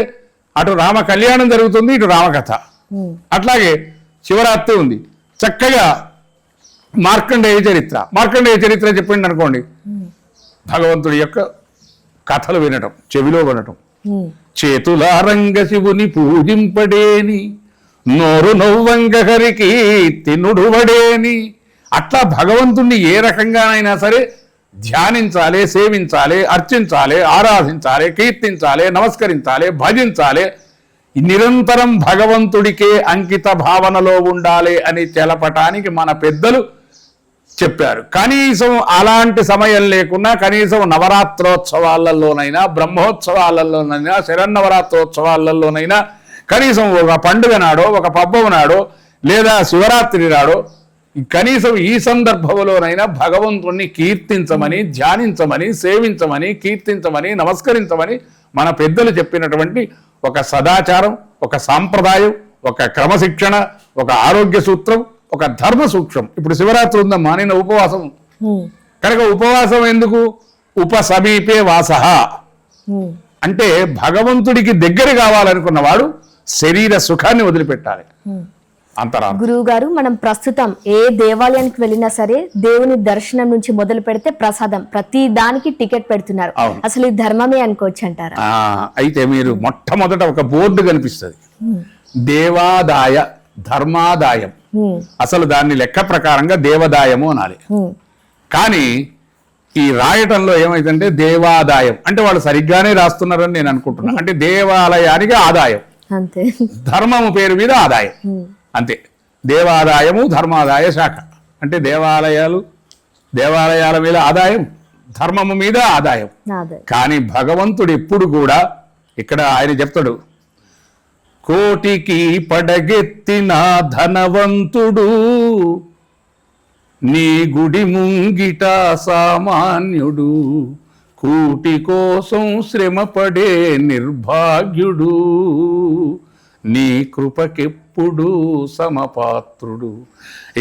అటు రామ కళ్యాణం జరుగుతుంది, ఇటు రామకథ. అట్లాగే శివరాత్రి ఉంది, చక్కగా మార్కండేయ చరిత్ర చెప్పింది అనుకోండి, భగవంతుడి యొక్క కథలు వినటం, చెవిలో వినటం. చేతులారంగ శివుని పూజింపడేని, నోరు నవ్వంగ హరికి తినుడువడేని. అట్లా భగవంతుణ్ణి ఏ రకంగానైనా సరే ధ్యానించాలి, సేవించాలి, అర్చించాలి, ఆరాధించాలి, కీర్తించాలి, నమస్కరించాలి, భజించాలి. నిరంతరం భగవంతుడికే అంకిత భావనలో ఉండాలి అని తెలపటానికి మన పెద్దలు చెప్పారు. కనీసం అలాంటి సమయం లేకున్నా కనీసం నవరాత్రోత్సవాలలోనైనా, బ్రహ్మోత్సవాలలోనైనా, శరన్నవరాత్రోత్సవాలలోనైనా కనీసం ఒక పండుగ నాడో, ఒక పబ్బం నాడో, లేదా శివరాత్రి నాడో కనీసం ఈ సందర్భంలోనైనా భగవంతుణ్ణి కీర్తించమని, ధ్యానించమని, సేవించమని, కీర్తించమని, నమస్కరించమని మన పెద్దలు చెప్పినటువంటి ఒక సదాచారం, ఒక సాంప్రదాయం, ఒక క్రమశిక్షణ, ఒక ఆరోగ్య సూత్రం, ఒక ధర్మ సూక్ష్మం. ఇప్పుడు శివరాత్రి ఉందమ్మా, నేను ఉపవాసం కనుక ఉపవాసం ఎందుకు? ఉపసమీపే వాసః అంటే భగవంతుడికి దగ్గర కావాలనుకున్నవాడు శరీర సుఖాన్ని వదిలిపెట్టాలి. అంతరార్థం. గురువు గారు, మనం ప్రస్తుతం ఏ దేవాలయానికి వెళ్ళినా సరే దేవుని దర్శనం నుంచి మొదలు పెడితే ప్రసాదం, ప్రతి దానికి టికెట్ పెడుతున్నారు. అసలు ఈ ధర్మమే అనుకోవచ్చు అంటారా? అయితే మీరు మొట్టమొదట ఒక బోర్డు కనిపిస్తుంది, దేవాదాయ ధర్మాదాయం. అసలు దాన్ని లెక్క ప్రకారంగా దేవదాయము అనాలి. కానీ ఈ రాయటంలో ఏమైందంటే దేవాదాయం అంటే వాళ్ళు సరిగ్గానే రాస్తున్నారని నేను అనుకుంటున్నా. అంటే దేవాలయానికి ఆదాయం, అంతే, ధర్మము పేరు మీద ఆదాయం, అంతే. దేవాదాయము ధర్మాదాయ శాఖ అంటే దేవాలయాల మీద ఆదాయం, ధర్మము మీద ఆదాయం. కానీ భగవంతుడు ఎప్పుడు కూడా ఇక్కడ ఆయన చెప్తాడు, కోటికి పడగెత్తిన ధనవంతుడు నీ గుడి ముంగిట సామాన్యుడు, కూటి కోసం శ్రమపడే నిర్భాగ్యుడు, నీ కృపకెప్పుడు సమపాత్రుడు.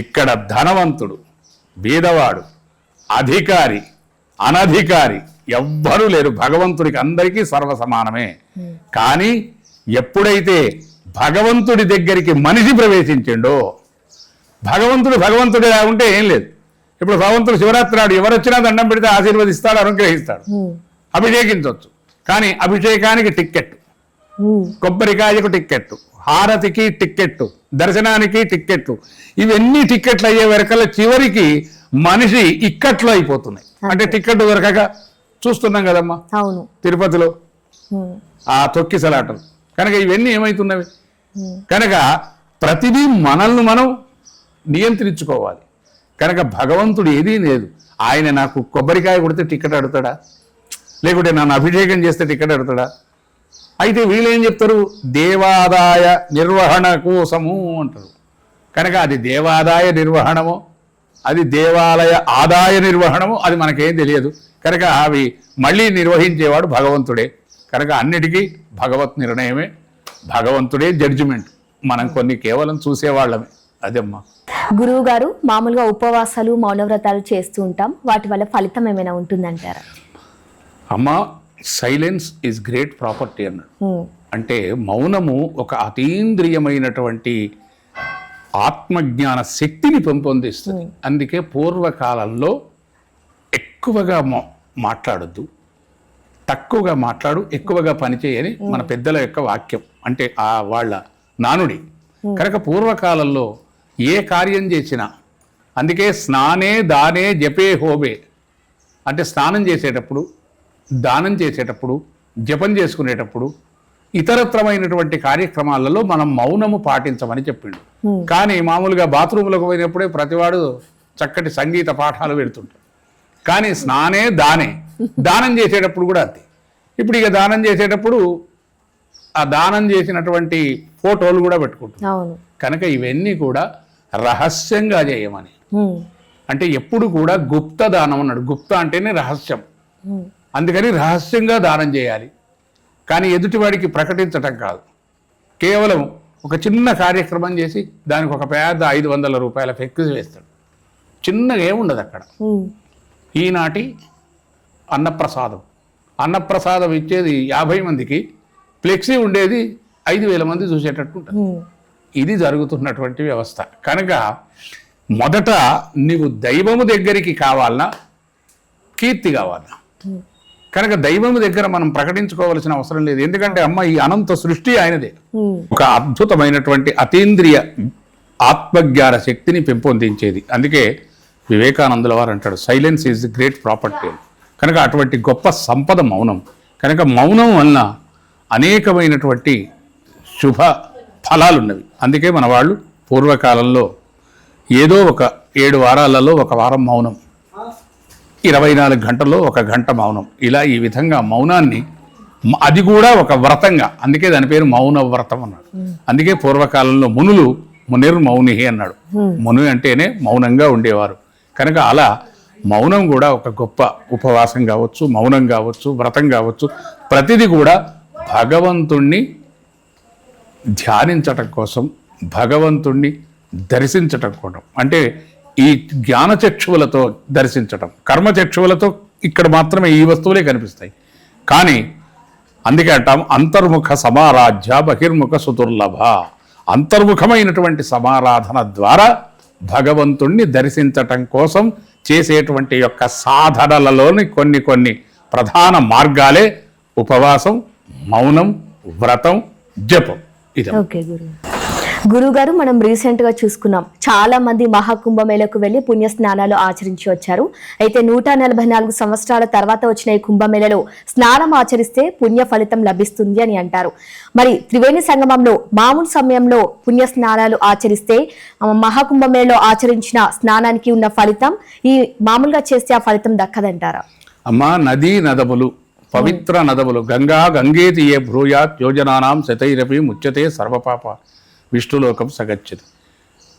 ఇక్కడ ధనవంతుడు, బీదవాడు, అధికారి, అనధికారి ఎవ్వరూ లేరు. భగవంతుడికి అందరికీ సర్వసమానమే. కానీ ఎప్పుడైతే భగవంతుడి దగ్గరికి మనిషి ప్రవేశించిండో, భగవంతుడే ఉంటే ఏం లేదు. ఇప్పుడు భగవంతుడు శివరాత్రి నాడు ఎవరు వచ్చినా దండం పెడితే ఆశీర్వదిస్తాడు, అనుగ్రహిస్తాడు, అభిషేకించవచ్చు. కానీ అభిషేకానికి టిక్కెట్, కొబ్బరికాయకు టిక్కెట్టు, హారతికి టిక్కెట్టు, దర్శనానికి టిక్కెట్టు, ఇవన్నీ టిక్కెట్లు అయ్యే వరకల్లా చివరికి మనిషి ఇక్కట్లో అయిపోతున్నాయి. అంటే టిక్కెట్ దొరకక చూస్తున్నాం కదమ్మా తిరుపతిలో ఆ తొక్కిసలాటలు. కనుక ఇవన్నీ ఏమవుతున్నవి? కనుక ప్రతిదీ మనల్ని మనం నియంత్రించుకోవాలి. కనుక భగవంతుడు ఏదీ లేదు. ఆయన నాకు కొబ్బరికాయ కొడితే టిక్కెట్ అడుగుతాడా? లేకుంటే నన్ను అభిషేకం చేస్తే టిక్కెట్ అడుగుతాడా? అయితే వీళ్ళేం చెప్తారు, దేవాదాయ నిర్వహణ కోసము అంటారు. కనుక అది దేవాదాయ నిర్వహణమో, అది దేవాలయ ఆదాయ నిర్వహణమో అది మనకేం తెలియదు. కనుక అవి మళ్ళీ నిర్వహించేవాడు భగవంతుడే. కనుక అన్నిటికీ భగవత్ నిర్ణయమే, భగవంతుడే జడ్జిమెంట్. మనం కొన్ని కేవలం చూసేవాళ్ళమే. అదేమ్మా. గురువు గారు, మామూలుగా ఉపవాసాలు, మౌనవ్రతాలు చేస్తూ ఉంటాం, వాటి వల్ల ఫలితం ఏమైనా ఉంటుందంటారా? అమ్మా, సైలెన్స్ ఈజ్ గ్రేట్ ప్రాపర్టీ అన్నాడు. అంటే మౌనము ఒక అతీంద్రియమైనటువంటి ఆత్మజ్ఞాన శక్తిని పెంపొందిస్తుంది. అందుకే పూర్వకాలంలో ఎక్కువగా మాట్లాడొద్దు, తక్కువగా మాట్లాడు, ఎక్కువగా పనిచేయని మన పెద్దల యొక్క వాక్యం, అంటే ఆ వాళ్ళ నానుడి. కనుక పూర్వకాలంలో ఏ కార్యం చేసినా, అందుకే స్నానే దానే జపే హోబే అంటే స్నానం చేసేటప్పుడు, దానం చేసేటప్పుడు, జపం చేసుకునేటప్పుడు, ఇతరత్రమైనటువంటి కార్యక్రమాలలో మనం మౌనము పాటించమని చెప్పిండు. కానీ మామూలుగా బాత్రూంలోకి పోయినప్పుడే ప్రతివాడు చక్కటి సంగీత పాఠాలు పెడుతుంటారు. కానీ స్నానే దానం చేసేటప్పుడు కూడా అంతే. ఇప్పుడు ఇక దానం చేసేటప్పుడు ఆ దానం చేసినటువంటి ఫోటోలు కూడా పెట్టుకుంటున్నాం. కనుక ఇవన్నీ కూడా రహస్యంగా చేయమని. అంటే ఎప్పుడు కూడా గుప్త దానం అన్నాడు. గుప్త అంటేనే రహస్యం. అందుకని రహస్యంగా దానం చేయాలి. కానీ ఎదుటివాడికి ప్రకటించటం కాదు. కేవలం ఒక చిన్న కార్యక్రమం చేసి దానికి ఒక పెద్ద 500 రూపాయల ఫ్లెక్సీ వేస్తాడు. చిన్నగా ఏముండదు అక్కడ. ఈనాటి అన్నప్రసాదం ఇచ్చేది 50 మందికి, ఫ్లెక్సీ ఉండేది 5,000 మంది చూసేటట్టు ఉంటుంది. ఇది జరుగుతున్నటువంటి వ్యవస్థ. కనుక మొదట నీవు దైవము దగ్గరికి కావాలన్నా, కీర్తి కావాలన్నా, కనుక దైవము దగ్గర మనం ప్రకటించుకోవాల్సిన అవసరం లేదు. ఎందుకంటే అమ్మ ఈ అనంత సృష్టి ఆయనదే. ఒక అద్భుతమైనటువంటి అతీంద్రియ ఆత్మజ్ఞాన శక్తిని పెంపొందించేది. అందుకే వివేకానందుల వారు అంటాడు, silence is the great property. కనుక అటువంటి గొప్ప సంపద మౌనం. కనుక మౌనం వలన అనేకమైనటువంటి శుభ ఫలాలు ఉన్నవి. అందుకే మన వాళ్ళు పూర్వకాలంలో ఏదో ఒక 7 వారాలలో ఒక వారం మౌనం, 24 గంటల్లో 1 గంట మౌనం, ఇలా ఈ విధంగా మౌనాన్ని, అది కూడా ఒక వ్రతంగా, అందుకే దాని పేరు మౌన వ్రతం అన్నాడు. అందుకే పూర్వకాలంలో మునిర్మౌని అన్నాడు. ముని అంటేనే మౌనంగా ఉండేవారు. కనుక అలా మౌనం కూడా ఒక గొప్ప ఉపవాసం కావచ్చు, మౌనం కావచ్చు, వ్రతం కావచ్చు, ప్రతిదీ కూడా భగవంతుణ్ణి ధ్యానించటం కోసం, భగవంతుణ్ణి దర్శించటం కోసం. అంటే ఈ జ్ఞానచక్షువులతో దర్శించటం, కర్మచక్షువులతో ఇక్కడ మాత్రమే ఈ వస్తువులే కనిపిస్తాయి. కానీ అందుకే అంటాం అంతర్ముఖ సమారాధ్య బహిర్ముఖ సుదుర్లభ. అంతర్ముఖమైనటువంటి సమారాధన ద్వారా భగవంతుణ్ణి దర్శించటం కోసం చేసేటువంటి యొక్క సాధనలలోని కొన్ని ప్రధాన మార్గాలే ఉపవాసం, మౌనం, వ్రతం, జపం. ఇది గురుగారు, మనం రీసెంట్గా చూసుకున్నాం, చాలా మంది మహాకుంభమేళకు వెళ్ళి పుణ్య స్నానాలు ఆచరించి వచ్చారు. అయితే 144 సంవత్సరాల తర్వాత వచ్చిన ఈ కుంభమేళలో స్నానం ఆచరిస్తే పుణ్య ఫలితం లభిస్తుంది అని అంటారు. మరి త్రివేణి సంగమంలో మామూలు సమయంలో పుణ్య స్నానాలు ఆచరిస్తే మహాకుంభమేళలో ఆచరించిన స్నానానికి ఉన్న ఫలితం ఈ మామూలుగా చేస్తే ఆ ఫలితం దక్కదంటారా? అమ్మా, నదీ నదములు, పవిత్ర నదములు, గంగేతి ఏ భ్రూయాత్ యోజనానాం శతైరపి ముచ్యతే సర్వపాప విష్ణులోకం సగచ్చది.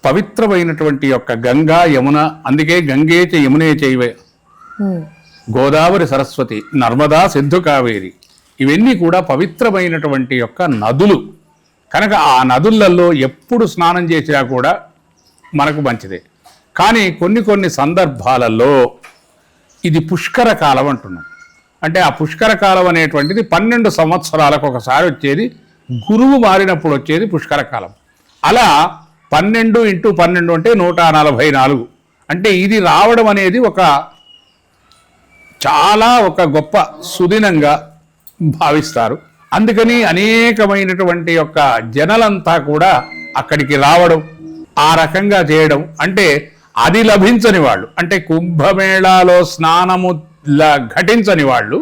పవిత్రమైనటువంటి యొక్క గంగా, యమున, అందుకే గంగే చ యమునే చైవే, గోదావరి, సరస్వతి, నర్మదా, సింధు, కావేరి, ఇవన్నీ కూడా పవిత్రమైనటువంటి యొక్క నదులు. కనుక ఆ నదులలో ఎప్పుడు స్నానం చేసినా కూడా మనకు మంచిదే. కానీ కొన్ని సందర్భాలలో ఇది పుష్కర కాలం అంటున్నాం. అంటే ఆ పుష్కర కాలం అనేటువంటిది 12 సంవత్సరాలకు ఒకసారి వచ్చేది, గురువు మారినప్పుడు వచ్చేది పుష్కర కాలం. అలా 12 × 12 అంటే 144. అంటే ఇది రావడం అనేది చాలా గొప్ప సుదినంగా భావిస్తారు. అందుకని అనేకమైనటువంటి యొక్క జనలంతా కూడా అక్కడికి రావడం, ఆ రకంగా చేయడం. అంటే అది లభించని వాళ్ళు, అంటే కుంభమేళాలో స్నానము ఘటించని వాళ్ళు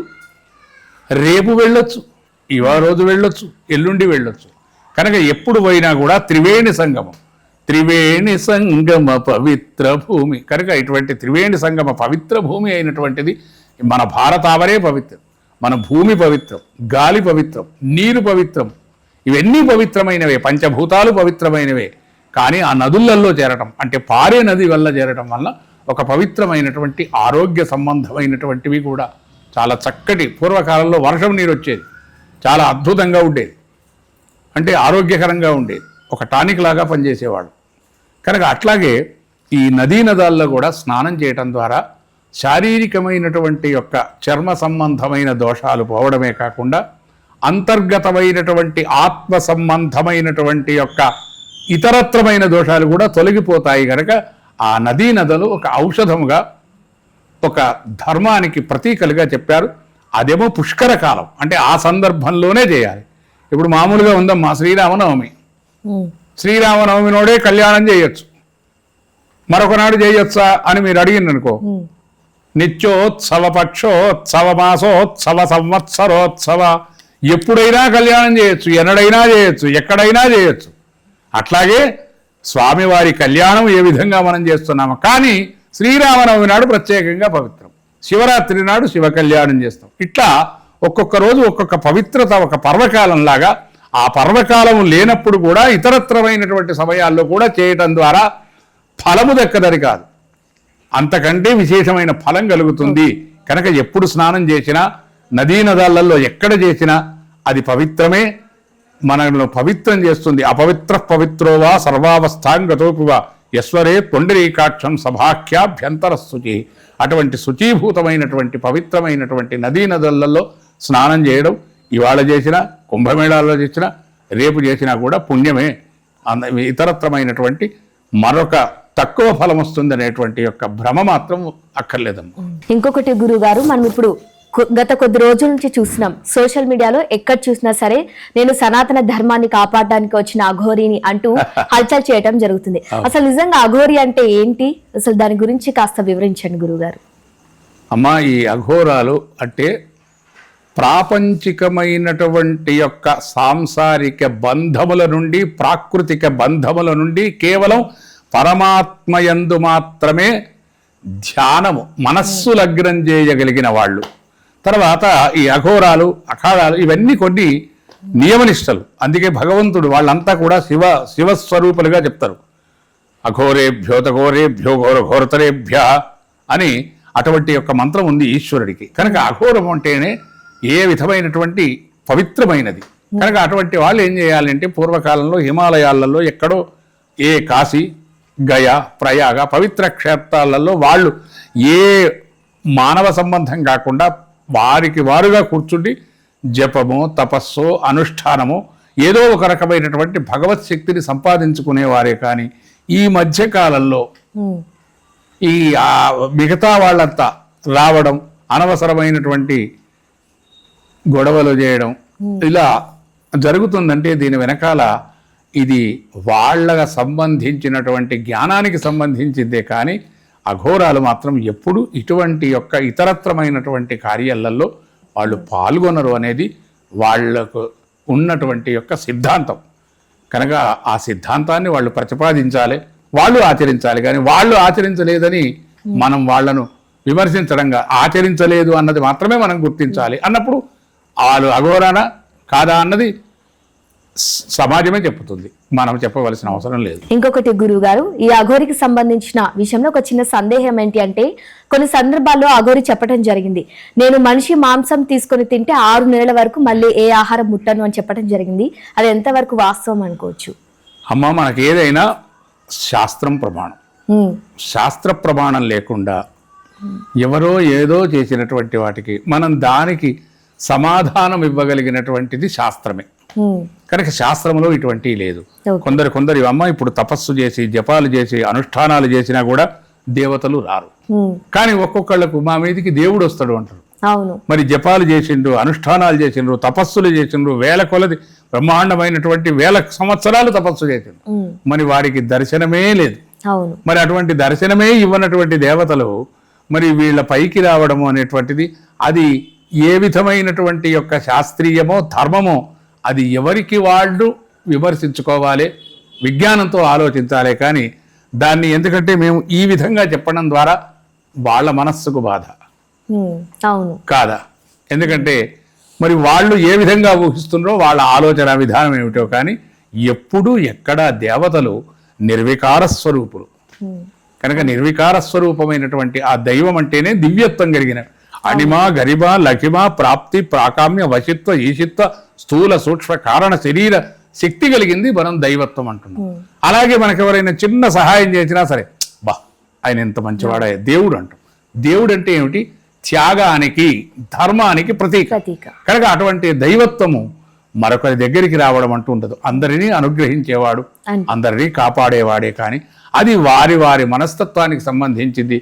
రేపు వెళ్ళొచ్చు, ఇవా రోజు వెళ్ళొచ్చు, ఎల్లుండి వెళ్ళొచ్చు. కనుక ఎప్పుడు పోయినా కూడా త్రివేణి సంగమ పవిత్ర భూమి. కనుక ఇటువంటి త్రివేణి సంగమ పవిత్ర భూమి అయినటువంటిది మన భారతావరే పవిత్రం, మన భూమి పవిత్రం, గాలి పవిత్రం, నీరు పవిత్రం, ఇవన్నీ పవిత్రమైనవే, పంచభూతాలు పవిత్రమైనవే. కానీ ఆ నదులలో చేరటం, అంటే పారే నది వల్ల చేరటం వల్ల ఒక పవిత్రమైనటువంటి ఆరోగ్య సంబంధమైనటువంటివి కూడా చాలా చక్కటి. పూర్వకాలంలో వర్షం నీరు వచ్చేది, చాలా అద్భుతంగా ఉండేది, అంటే ఆరోగ్యకరంగా ఉండేది, ఒక టానిక్ లాగా పనిచేసేవాడు. కనుక అట్లాగే ఈ నదీ నదాల్లో కూడా స్నానం చేయటం ద్వారా శారీరకమైనటువంటి యొక్క చర్మ సంబంధమైన దోషాలు పోవడమే కాకుండా అంతర్గతమైనటువంటి ఆత్మ సంబంధమైనటువంటి యొక్క ఇతరత్రమైన దోషాలు కూడా తొలగిపోతాయి. కనుక ఆ నదీ నదులు ఒక ఔషధముగా, ఒక ధర్మానికి ప్రతీకలుగా చెప్పారు. అదేమో పుష్కర కాలం, అంటే ఆ సందర్భంలోనే చేయాలి. ఇప్పుడు మామూలుగా ఉందమ్మా శ్రీరామనవమి, శ్రీరామనవమి నోడే కళ్యాణం చేయొచ్చు, మరొకనాడు చేయొచ్చా అని మీరు అడిగింది అనుకో, నిత్యోత్సవ పక్షోత్సవ మాసోత్సవ సంవత్సరోత్సవ, ఎప్పుడైనా కళ్యాణం చేయొచ్చు, ఎన్నడైనా చేయొచ్చు, ఎక్కడైనా చేయొచ్చు. అట్లాగే స్వామివారి కళ్యాణం ఏ విధంగా మనం చేస్తున్నాము. కానీ శ్రీరామనవమి నాడు ప్రత్యేకంగా పవిత్రం, శివరాత్రి నాడు శివ కళ్యాణం చేస్తాం. ఇట్లా ఒక్కొక్క రోజు ఒక్కొక్క పవిత్రత, ఒక పర్వకాలంలాగా. ఆ పర్వకాలం లేనప్పుడు కూడా ఇతరత్రమైనటువంటి సమయాల్లో కూడా చేయటం ద్వారా ఫలము దక్కదని కాదు, అంతకంటే విశేషమైన ఫలం కలుగుతుంది. కనుక ఎప్పుడు స్నానం చేసినా, నదీ నదాలలో ఎక్కడ చేసినా అది పవిత్రమే, మనల్ని పవిత్రం చేస్తుంది. అపవిత్ర పవిత్రోవా సర్వావస్థాంగతోపివా యశ్వరే పొండరీకాక్షం సభాఖ్యాభ్యంతర శుచి. అటువంటి శుచీభూతమైనటువంటి పవిత్రమైనటువంటి నదీ నదులలో స్నానం చేయడం ఇవాళ చేసినా, కుంభమేళాల్లో చేసినా, రేపు చేసినా కూడా పుణ్యమే. ఇతరత్రమైనటువంటి మరొక తక్కువ ఫలం వస్తుంది అనేటువంటి యొక్క భ్రమ మాత్రం అక్కర్లేదమ్మా. ఇంకొకటి గురుగారు, మనం ఇప్పుడు గత కొద్ది రోజుల నుంచి చూస్తున్నాం సోషల్ మీడియాలో, ఎక్కడ చూసినా సరే నేను సనాతన ధర్మాన్ని కాపాడడానికి వచ్చిన అఘోరిని అంటూ హల్చల్ చేయటం జరుగుతుంది. అసలు నిజంగా అఘోరి అంటే ఏంటి, అసలు దాని గురించి కాస్త వివరించండి గురుగారు. అమ్మా, ఈ అఘోరాలు అంటే ప్రాపంచికమైనటువంటి యొక్క సాంసారిక బంధముల నుండి, ప్రాకృతిక బంధముల నుండి కేవలం పరమాత్మయందు మాత్రమే ధ్యానము, మనస్సు లగ్నం చేయగలిగిన వాళ్ళు. తర్వాత ఈ అఘోరాలు, అఖాడాలు ఇవన్నీ కొన్ని నియమనిష్టలు. అందుకే భగవంతుడు వాళ్ళంతా కూడా శివస్వరూపులుగా చెప్తారు. అఘోరేభ్యోతఘోరేభ్యో ఘోర ఘోరతరేభ్య అని అటువంటి యొక్క మంత్రం ఉంది ఈశ్వరుడికి. కనుక అఘోరం అంటేనే ఏ విధమైనటువంటి పవిత్రమైనది. కనుక అటువంటి వాళ్ళు ఏం చేయాలంటే పూర్వకాలంలో హిమాలయాలలో ఎక్కడో ఏ కాశీ, గయా, ప్రయాగ పవిత్ర క్షేత్రాలలో వాళ్ళు ఏ మానవ సంబంధం కాకుండా వారికి వారుగా కూర్చుండి జపము, తపస్సు, అనుష్ఠానము ఏదో ఒక రకమైనటువంటి భగవత్ శక్తిని సంపాదించుకునేవారే. కానీ ఈ మధ్యకాలంలో ఈ మిగతా వాళ్ళంతా రావడం, అనవసరమైనటువంటి గొడవలు చేయడం ఇలా జరుగుతుందంటే దీని వెనకాల ఇది వాళ్ళకు సంబంధించినటువంటి జ్ఞానానికి సంబంధించిందే. కానీ అఘోరాలు మాత్రం ఎప్పుడు ఇటువంటి యొక్క ఇతరత్రమైనటువంటి కార్యాలలో వాళ్ళు పాల్గొనరు అనేది వాళ్లకు ఉన్నటువంటి యొక్క సిద్ధాంతం. కనుక ఆ సిద్ధాంతాన్ని వాళ్ళు ప్రతిపాదించాలి, వాళ్ళు ఆచరించాలి. కానీ వాళ్ళు ఆచరించలేదని మనం వాళ్ళను విమర్శించడంగా, ఆచరించలేదు అన్నది మాత్రమే మనం గుర్తించాలి. అన్నప్పుడు వాళ్ళు అఘోరానా కాదా అన్నది సమాజమే చెప్పుతుంది, మనం చెప్పవలసిన అవసరం లేదు. ఇంకొకటి గురువు గారు, ఈ అఘోరికి సంబంధించిన విషయంలో ఒక చిన్న సందేహం ఏంటి అంటే, కొన్ని సందర్భాల్లో అఘోరి చెప్పడం జరిగింది, నేను మనిషి మాంసం తీసుకొని తింటే 6 నెలల వరకు మళ్ళీ ఏ ఆహారం ముట్టను అని చెప్పడం జరిగింది. అది ఎంతవరకు వాస్తవం అనుకోవచ్చు? అమ్మ, మనకి ఏదైనా శాస్త్రం ప్రమాణం. శాస్త్ర ప్రమాణం లేకుండా ఎవరో ఏదో చేసినటువంటి వాటికి మనం దానికి సమాధానం ఇవ్వగలిగినటువంటిది శాస్త్రమే. కనుక శాస్త్రంలో ఇటువంటివి లేదు. కొందరు అమ్మ ఇప్పుడు తపస్సు చేసి, జపాలు చేసి, అనుష్ఠానాలు చేసినా కూడా దేవతలు రారు. కానీ ఒక్కొక్కళ్ళకు మా మీదికి దేవుడు వస్తాడు అంటారు. మరి జపాలు చేసిండ్రు, అనుష్ఠానాలు చేసిండ్రు, తపస్సులు చేసిండ్రు, వేల కొలది బ్రహ్మాండమైనటువంటి 1000 సంవత్సరాలు తపస్సు చేసిండ్రు, మరి వారికి దర్శనమే లేదు. మరి అటువంటి దర్శనమే ఇవ్వనటువంటి దేవతలు మరి వీళ్ళ పైకి రావడము అనేటువంటిది అది ఏ విధమైనటువంటి యొక్క శాస్త్రీయమో ధర్మమో అది ఎవరికి వాళ్ళు విమర్శించుకోవాలి, విజ్ఞానంతో ఆలోచించాలి. కానీ దాన్ని ఎందుకంటే మేము ఈ విధంగా చెప్పడం ద్వారా వాళ్ళ మనస్సుకు బాధ కాదా? ఎందుకంటే మరి వాళ్ళు ఏ విధంగా ఊహిస్తున్నారో వాళ్ళ ఆలోచన విధానం ఏమిటో. కానీ ఎప్పుడూ ఎక్కడా దేవతలు నిర్వికార స్వరూపులు. కనుక నిర్వికార స్వరూపమైనటువంటి ఆ దైవం అంటేనే దివ్యత్వం కలిగిన అణిమ, గరిమ, లఘిమ, ప్రాప్తి, ప్రాకామ్య, వశిత్వ, ఈశిత్వ, స్థూల, సూక్ష్మ, కారణ శరీర శక్తి కలిగింది మనం దైవత్వం అంటున్నాం. అలాగే మనకెవరైనా చిన్న సహాయం చేసినా సరే బా ఆయన ఎంత మంచివాడా దేవుడు అంటాం. దేవుడు అంటే ఏమిటి? త్యాగానికి, ధర్మానికి ప్రతీక. కనుక అటువంటి దైవత్వము మరొకరి దగ్గరికి రావడం అంటూ ఉండదు. అందరినీ అనుగ్రహించేవాడు, అందరినీ కాపాడేవాడే. కానీ అది వారి వారి మనస్తత్వానికి సంబంధించింది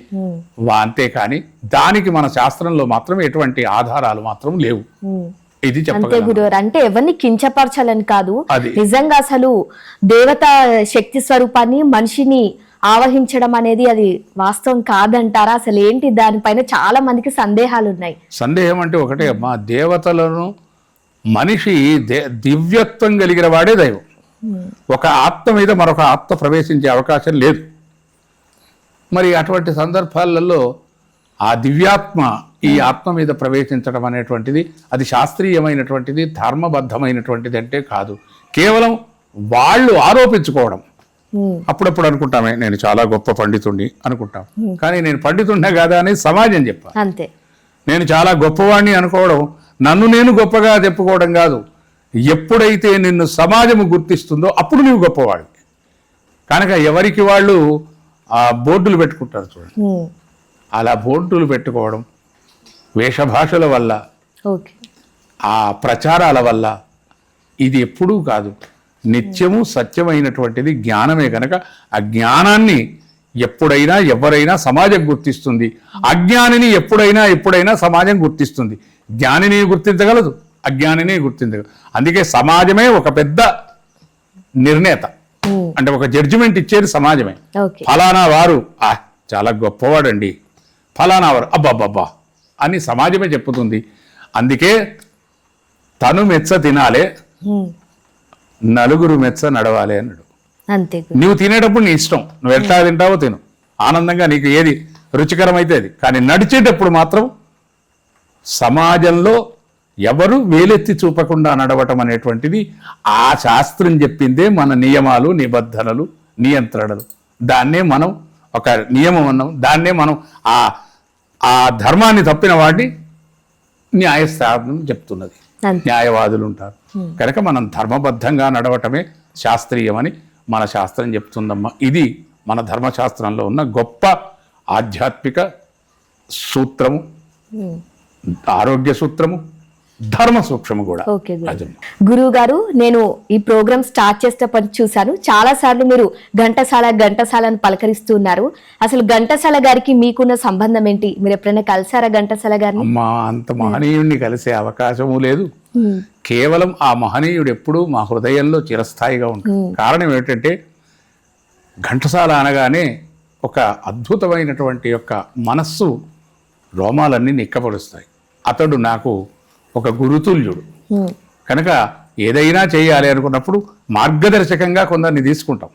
అంతేకాని దానికి మన శాస్త్రంలో మాత్రం ఎటువంటి ఆధారాలు మాత్రం లేవు. ఇది చెప్పగలను. అంటే ఎవరిని కించపరచాలని కాదు, నిజంగా అసలు దేవత శక్తి స్వరూపాన్ని మనిషిని ఆవహించడం అనేది అది వాస్తవం కాదంటారా? అసలు ఏంటి దానిపైన చాలా మందికి సందేహాలు ఉన్నాయి. సందేహం అంటే ఒకటే అమ్మా, దేవతలను మనిషి దివ్యత్వం కలిగిన వాడే దైవం. ఒక ఆత్మ మీద మరొక ఆత్మ ప్రవేశించే అవకాశం లేదు. మరి అటువంటి సందర్భాలలో ఆ దివ్యాత్మ ఈ ఆత్మ మీద ప్రవేశించడం అనేటువంటిది అది శాస్త్రీయమైనటువంటిది, ధర్మబద్ధమైనటువంటిది అంటే కాదు. కేవలం వాళ్ళు ఆరోపించుకోవడం. అప్పుడప్పుడు అనుకుంటామే నేను చాలా గొప్ప పండితుడిని అనుకుంటాం, కానీ నేను పండితుడినే కాదా అని సమాజం చెప్పాలి. అంతే. నేను చాలా గొప్పవాడిని అనుకోవడం, నన్ను నేను గొప్పగా చెప్పుకోవడం కాదు. ఎప్పుడైతే నిన్ను సమాజము గుర్తిస్తుందో అప్పుడు నువ్వు గొప్పవాడి. కనుక ఎవరికి వాళ్ళు ఆ బోర్డులు పెట్టుకుంటారు చూడండి, అలా బోర్డులు పెట్టుకోవడం వేషభాషల వల్ల, ఆ ప్రచారాల వల్ల ఇది ఎప్పుడూ కాదు. నిత్యము సత్యమైనటువంటిది జ్ఞానమే. కనుక ఆ జ్ఞానాన్ని ఎప్పుడైనా ఎవరైనా సమాజం గుర్తిస్తుంది, అజ్ఞానిని ఎప్పుడైనా సమాజం గుర్తిస్తుంది. జ్ఞానిని గుర్తించగలదు, అజ్ఞానిని గుర్తించగలదు. అందుకే సమాజమే ఒక పెద్ద నిర్ణేత, అంటే ఒక జడ్జిమెంట్ ఇచ్చేది సమాజమే. ఫలానా వారు చాలా గొప్పవాడండి, ఫలానా వారు అబ్బాబ్బా అని సమాజమే చెప్పుతుంది. అందుకే తను మెచ్చ తినాలే, నలుగురు మెచ్చ నడవాలి అన్నాడు. అంతే. నువ్వు తినేటప్పుడు నీ ఇష్టం, నువ్వు ఎట్లా తింటావో తిను, ఆనందంగా నీకు ఏది రుచికరమైతే అది. కానీ నడిచేటప్పుడు మాత్రం సమాజంలో ఎవరు వేలెత్తి చూపకుండా నడవటం అనేటువంటిది ఆ శాస్త్రం చెప్పిందే. మన నియమాలు, నిబంధనలు, నియంత్రణలు, దాన్నే మనం ఒక నియమం అన్నాం. దాన్నే మనం ఆ ధర్మాన్ని తప్పిన వాడిని న్యాయస్థానం చెప్తున్నది, న్యాయవాదులు ఉంటారు. కనుక మనం ధర్మబద్ధంగా నడవటమే శాస్త్రీయమని మన శాస్త్రం చెప్తుందమ్మా. ఇది మన ధర్మశాస్త్రంలో ఉన్న గొప్ప ఆధ్యాత్మిక సూత్రము, ఆరోగ్య సూత్రము, ధర్మ సూక్ష్మము కూడా. గురువు గారు, నేను ఈ ప్రోగ్రామ్ స్టార్ట్ చేసేటప్పటి చూశాను, చాలా సార్లు మీరు ఘంటసాలని పలకరిస్తూ ఉన్నారు. అసలు ఘంటసాల గారికి మీకున్న సంబంధం ఏంటి? మీరు ఎప్పుడైనా కలిసారా ఘంటసాల గారిని? అమ్మా, అంత మహనీయుడిని కలిసే అవకాశము లేదు. కేవలం ఆ మహనీయుడు ఎప్పుడూ మా హృదయంలో చిరస్థాయిగా ఉంటుంది. కారణం ఏంటంటే ఘంటసాల అనగానే ఒక అద్భుతమైనటువంటి యొక్క మనస్సు రోమాలన్నీ నిక్కపరుస్తాయి. అతడు నాకు ఒక గురుతుల్యుడు. కనుక ఏదైనా చేయాలి అనుకున్నప్పుడు మార్గదర్శకంగా కొందరిని తీసుకుంటాం.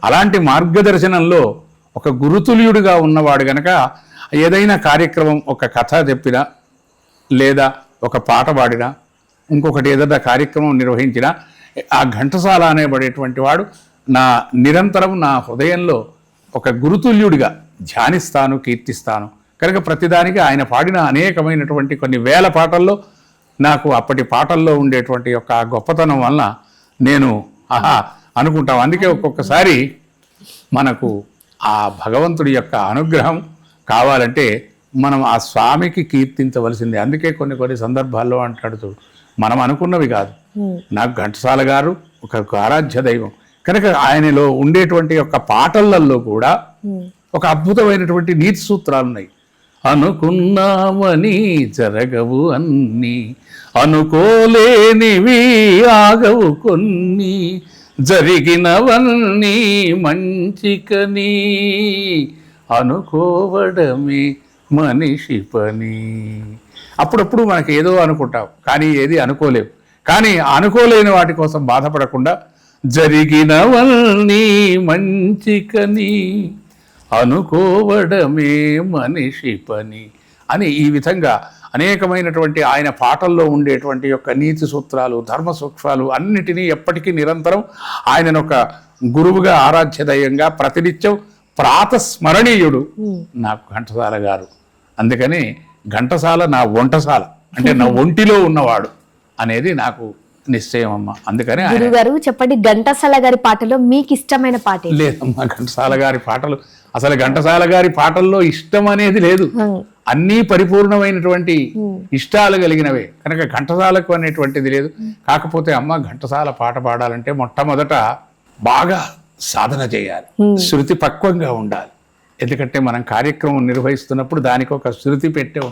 అలాంటి మార్గదర్శనంలో ఒక గురుతుల్యుడిగా ఉన్నవాడు గనక ఏదైనా కార్యక్రమం, ఒక కథ చెప్పినా లేదా ఒక పాట పాడినా, ఇంకొకటి ఏదైనా కార్యక్రమం నిర్వహించినా ఆ ఘంటసాల అనేబడేటువంటి వాడు నిరంతరం నా హృదయంలో ఒక గురుతుల్యుడిగా ధ్యానిస్తాను, కీర్తిస్తాను. కనుక ప్రతిదానికి ఆయన పాడిన అనేకమైనటువంటి కొన్ని వేల పాటల్లో నాకు అప్పటి పాటల్లో ఉండేటువంటి యొక్క గొప్పతనం వలన నేను అనుకుంటాం. అందుకే ఒక్కొక్కసారి మనకు ఆ భగవంతుడి యొక్క అనుగ్రహం కావాలంటే మనం ఆ స్వామికి కీర్తించవలసిందే. అందుకే కొన్ని సందర్భాల్లో అంటాడుతూ మనం అనుకున్నవి కాదు. నాకు ఘంటసాల గారు ఒక ఆరాధ్య దైవం. కనుక ఆయనలో ఉండేటువంటి యొక్క పాటలలో కూడా ఒక అద్భుతమైనటువంటి నీతి సూత్రాలు ఉన్నాయి. అనుకున్నామని జరగవు అన్నీ, అనుకోలేనివి ఆగవు కొన్ని, జరిగినవన్నీ మంచికని, అనుకోవడమే మనిషి పని. అప్పుడప్పుడు మనకి ఏదో అనుకుంటాం, కానీ ఏది అనుకోలేవు. కానీ అనుకోలేని వాటి కోసం బాధపడకుండా జరిగినవన్నీ మంచికని, అనుకోవడమే మనిషి పని అని ఈ విధంగా అనేకమైనటువంటి ఆయన పాటల్లో ఉండేటువంటి యొక్క నీతి సూత్రాలు, ధర్మ సూక్ష్మాలు అన్నిటినీ ఎప్పటికీ నిరంతరం ఆయనను ఒక గురువుగా, ఆరాధ్యదయంగా ప్రతినిత్యం ప్రాతస్మరణీయుడు నాకు ఘంటసాల గారు. అందుకని ఘంటసాల నా వంటసాల, అంటే నా ఒంటిలో ఉన్నవాడు అనేది నాకు నిశ్చయం అమ్మ. అందుకని గురుగారు చెప్పండి, ఘంటసాల గారి పాటలో మీకు ఇష్టమైన పాట లేదమ్మా. ఘంటసాల గారి పాటలు అసలు ఘంటసాల గారి పాటల్లో ఇష్టం అనేది లేదు, అన్నీ పరిపూర్ణమైనటువంటి ఇష్టాలు కలిగినవే. కనుక ఘంటసాలకు అనేటువంటిది లేదు. కాకపోతే అమ్మ, ఘంటసాల పాట పాడాలంటే మొట్టమొదట బాగా సాధన చేయాలి, శృతి పక్వంగా ఉండాలి. ఎందుకంటే మనం కార్యక్రమం నిర్వహిస్తున్నప్పుడు దానికి ఒక శృతి పెట్టే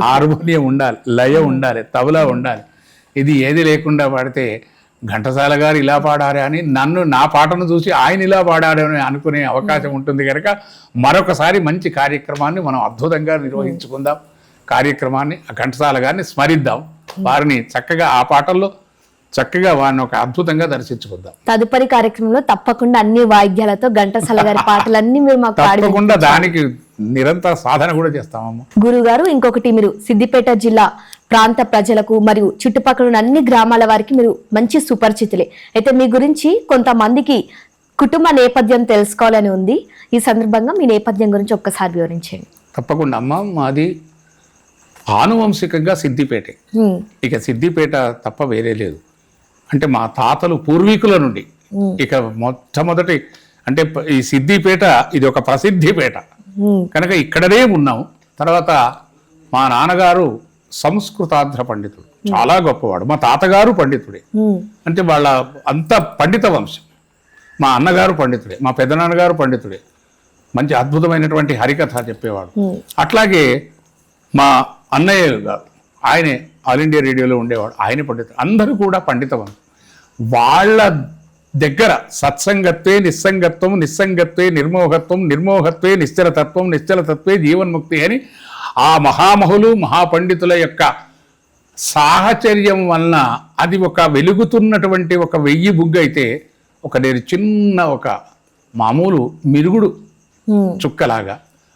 హార్మోనియం ఉండాలి, లయ ఉండాలి, తబలా ఉండాలి. ఇది ఏది లేకుండా పాడితే ఘంటసాల గారు ఇలా పాడారే అని నా పాటను చూసి ఆయన ఇలా పాడారు అని అనుకునే అవకాశం ఉంటుంది కనుక మరొకసారి మంచి కార్యక్రమాన్ని మనం అద్భుతంగా నిర్వహించుకుందాం. కార్యక్రమాన్ని ఘంటసాల గారిని స్మరిద్దాం, వారిని చక్కగా ఆ పాటల్లో చక్కగా వారిని ఒక అద్భుతంగా దర్శించుకుందాం. తదుపరి కార్యక్రమంలో తప్పకుండా అన్ని వాయిద్యాలతో ఘంటసాల గారి పాటలన్నీ మీరు మాకు తప్పకుండా దానికి నిరంతర సాధన కూడా చేస్తామమ్మ. గురుగారు, ఇంకొకటి, మీరు సిద్దిపేట జిల్లా ప్రాంత ప్రజలకు మరియు చుట్టుపక్కల ఉన్న అన్ని గ్రామాల వారికి మీరు మంచి సుపరిచితులే. అయితే మీ గురించి కొంతమందికి కుటుంబ నేపథ్యం తెలుసుకోవాలని ఉంది. ఈ సందర్భంగా మీ నేపథ్యం గురించి ఒక్కసారి వివరించండి. తప్పకుండా అమ్మ. మాది ఆనువంశికంగా సిద్దిపేటే. ఇక సిద్దిపేట తప్ప వేరే లేదు. అంటే మా తాతలు పూర్వీకుల నుండి ఇక మొట్టమొదటి అంటే ఈ సిద్దిపేట ఇది ఒక ప్రసిద్ధిపేట కనుక ఇక్కడనే ఉన్నాం. తర్వాత మా నాన్నగారు సంస్కృతాంధ్ర పండితుడు, చాలా గొప్పవాడు. మా తాతగారు పండితుడే, అంటే వాళ్ళ అంత పండిత వంశం. మా అన్నగారు పండితుడే, మా పెద్దనాన్నగారు పండితుడే, మంచి అద్భుతమైనటువంటి హరికథ చెప్పేవాడు. అట్లాగే మా అన్నయ్య గారు, ఆయనే ఆల్ ఇండియా రేడియోలో ఉండేవాడు, ఆయన పండితుడు. అందరూ కూడా పండిత వంశం. వాళ్ళ దగ్గర సత్సంగత్వే నిస్సంగత్వం, నిస్సంగత్వే నిర్మోహత్వం, నిర్మోహత్వే నిశ్చలతత్వం, నిశ్చలతత్వే జీవన్ముక్తి అని ఆ మహామహులు మహాపండితుల యొక్క సాహచర్యం వలన అది ఒక వెలుగుతున్నటువంటి ఒక 1000 బుగ్గ అయితే నేను చిన్న ఒక మామూలు మిరుగుడు చుక్కలాగా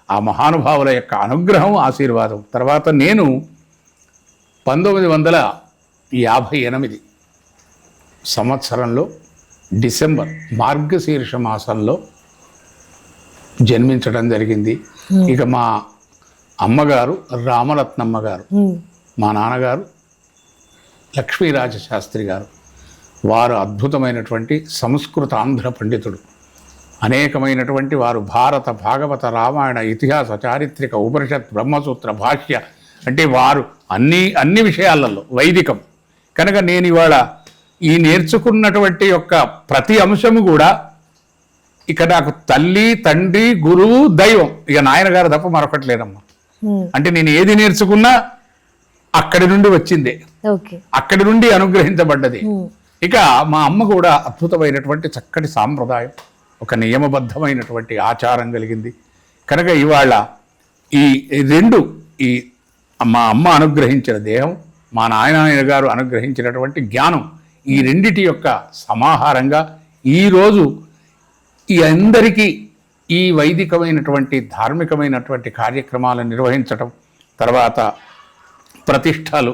ఆ మహానుభావుల యొక్క అనుగ్రహం, ఆశీర్వాదం. తర్వాత నేను 1958 సంవత్సరంలో డిసెంబర్ మార్గశీర్ష మాసంలో జన్మించడం జరిగింది. ఇక మా అమ్మగారు రామరత్నమ్మ గారు, మా నాన్నగారు లక్ష్మీరాజ శాస్త్రి గారు. వారు అద్భుతమైనటువంటి సంస్కృత ఆంధ్ర పండితుడు. అనేకమైనటువంటి వారు భారత, భాగవత, రామాయణ, ఇతిహాస, చారిత్రక, ఉపనిషత్, బ్రహ్మసూత్ర, భాష్య, అంటే వారు అన్ని విషయాలలో వైదికం కనుక నేను ఇవాళ ఈ నేర్చుకున్నటువంటి యొక్క ప్రతి అంశము కూడా ఇక నాకు తల్లి, తండ్రి, గురువు, దైవం, ఇక నాయనగారు తప్ప మరొకటి లేదమ్మా. అంటే నేను ఏది నేర్చుకున్నా అక్కడి నుండి వచ్చిందే, అక్కడి నుండి అనుగ్రహించబడ్డది. ఇక మా అమ్మ కూడా అద్భుతమైనటువంటి చక్కటి సాంప్రదాయం, ఒక నియమబద్ధమైనటువంటి ఆచారం కలిగింది కనుక ఇవాళ ఈ రెండు, ఈ మా అమ్మ అనుగ్రహించిన దేహం, మా నాయన గారు అనుగ్రహించినటువంటి జ్ఞానం, ఈ రెండిటి యొక్క సమాహారంగా ఈరోజు ఈ అందరికీ ఈ వైదికమైనటువంటి ధార్మికమైనటువంటి కార్యక్రమాలను నిర్వహించటం, తర్వాత ప్రతిష్టలు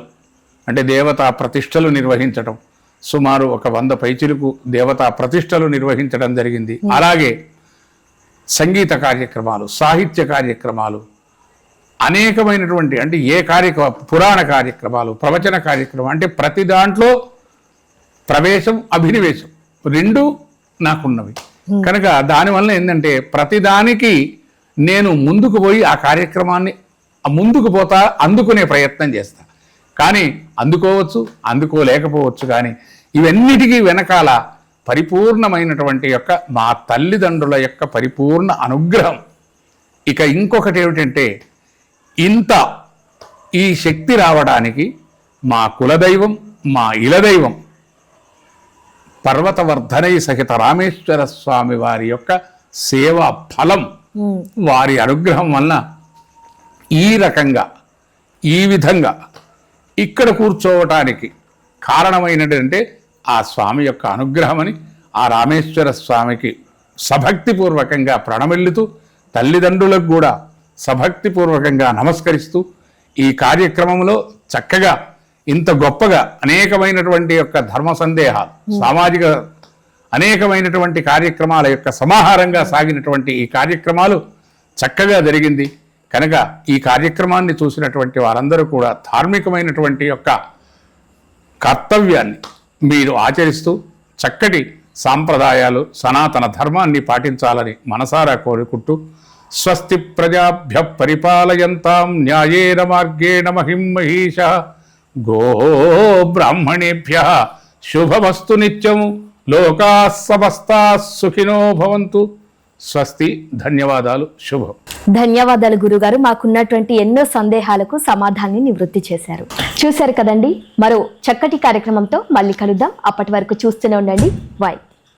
అంటే దేవతా ప్రతిష్టలు నిర్వహించటం, సుమారు ఒక 100 పైచిలకు దేవతా ప్రతిష్టలు నిర్వహించడం జరిగింది. అలాగే సంగీత కార్యక్రమాలు, సాహిత్య కార్యక్రమాలు, అనేకమైనటువంటి అంటే పురాణ కార్యక్రమాలు, ప్రవచన కార్యక్రమం, అంటే ప్రతి దాంట్లో ప్రవేశం, అభినివేశం రెండు నాకున్నవి కనుక దానివల్ల ఏంటంటే ప్రతిదానికి నేను ముందుకు పోయి ఆ కార్యక్రమాన్ని ముందుకు పోతా, అందుకునే ప్రయత్నం చేస్తా. కానీ అందుకోవచ్చు, అందుకోలేకపోవచ్చు, కానీ ఇవన్నిటికీ వెనకాల పరిపూర్ణమైనటువంటి యొక్క మా తల్లిదండ్రుల యొక్క పరిపూర్ణ అనుగ్రహం. ఇక ఇంకొకటి ఏమిటంటే ఈ శక్తి రావడానికి మా కులదైవం, మా ఇలదైవం పర్వతవర్ధనై సహిత రామేశ్వర స్వామి వారి యొక్క సేవా ఫలం, వారి అనుగ్రహం వలన ఈ రకంగా ఈ విధంగా ఇక్కడ కూర్చోవటానికి కారణమైనటువంటి ఆ స్వామి యొక్క అనుగ్రహమని ఆ రామేశ్వర స్వామికి సభక్తిపూర్వకంగా ప్రణమిల్లుతూ, తల్లిదండ్రులకు కూడా సభక్తిపూర్వకంగా నమస్కరిస్తూ ఈ కార్యక్రమంలో చక్కగా ఇంత గొప్పగా అనేకమైనటువంటి యొక్క ధర్మ సందేహాలు, సామాజిక అనేకమైనటువంటి కార్యక్రమాల యొక్క సమాహారంగా సాగినటువంటి ఈ కార్యక్రమాలు చక్కగా జరిగింది కనుక ఈ కార్యక్రమాన్ని చూసినటువంటి వారందరూ కూడా ధార్మికమైనటువంటి యొక్క కర్తవ్యాన్ని మీరు ఆచరిస్తూ చక్కటి సాంప్రదాయాలు, సనాతన ధర్మాన్ని పాటించాలని మనసారా కోరుకుంటూ, స్వస్తి ప్రజాభ్య పరిపాలయంతాం న్యాయేన మార్గేణ మహిం మహీషః గో బ్రాహ్మణేభ్యః శుభమస్తు నిత్యము లోకాః సమస్తాః సుఖినో భవంతు. స్వస్తి. ధన్యవాదాలు. శుభం. ధన్యవాదాలు గురుగారు, మాకున్నటువంటి ఎన్నో సందేహాలకు సమాధానాన్ని నివృత్తి చేశారు. చూశారు కదండి, మరో చక్కటి కార్యక్రమంతో మళ్ళీ కలుద్దాం. అప్పటి వరకు చూస్తూనే ఉండండి. బై.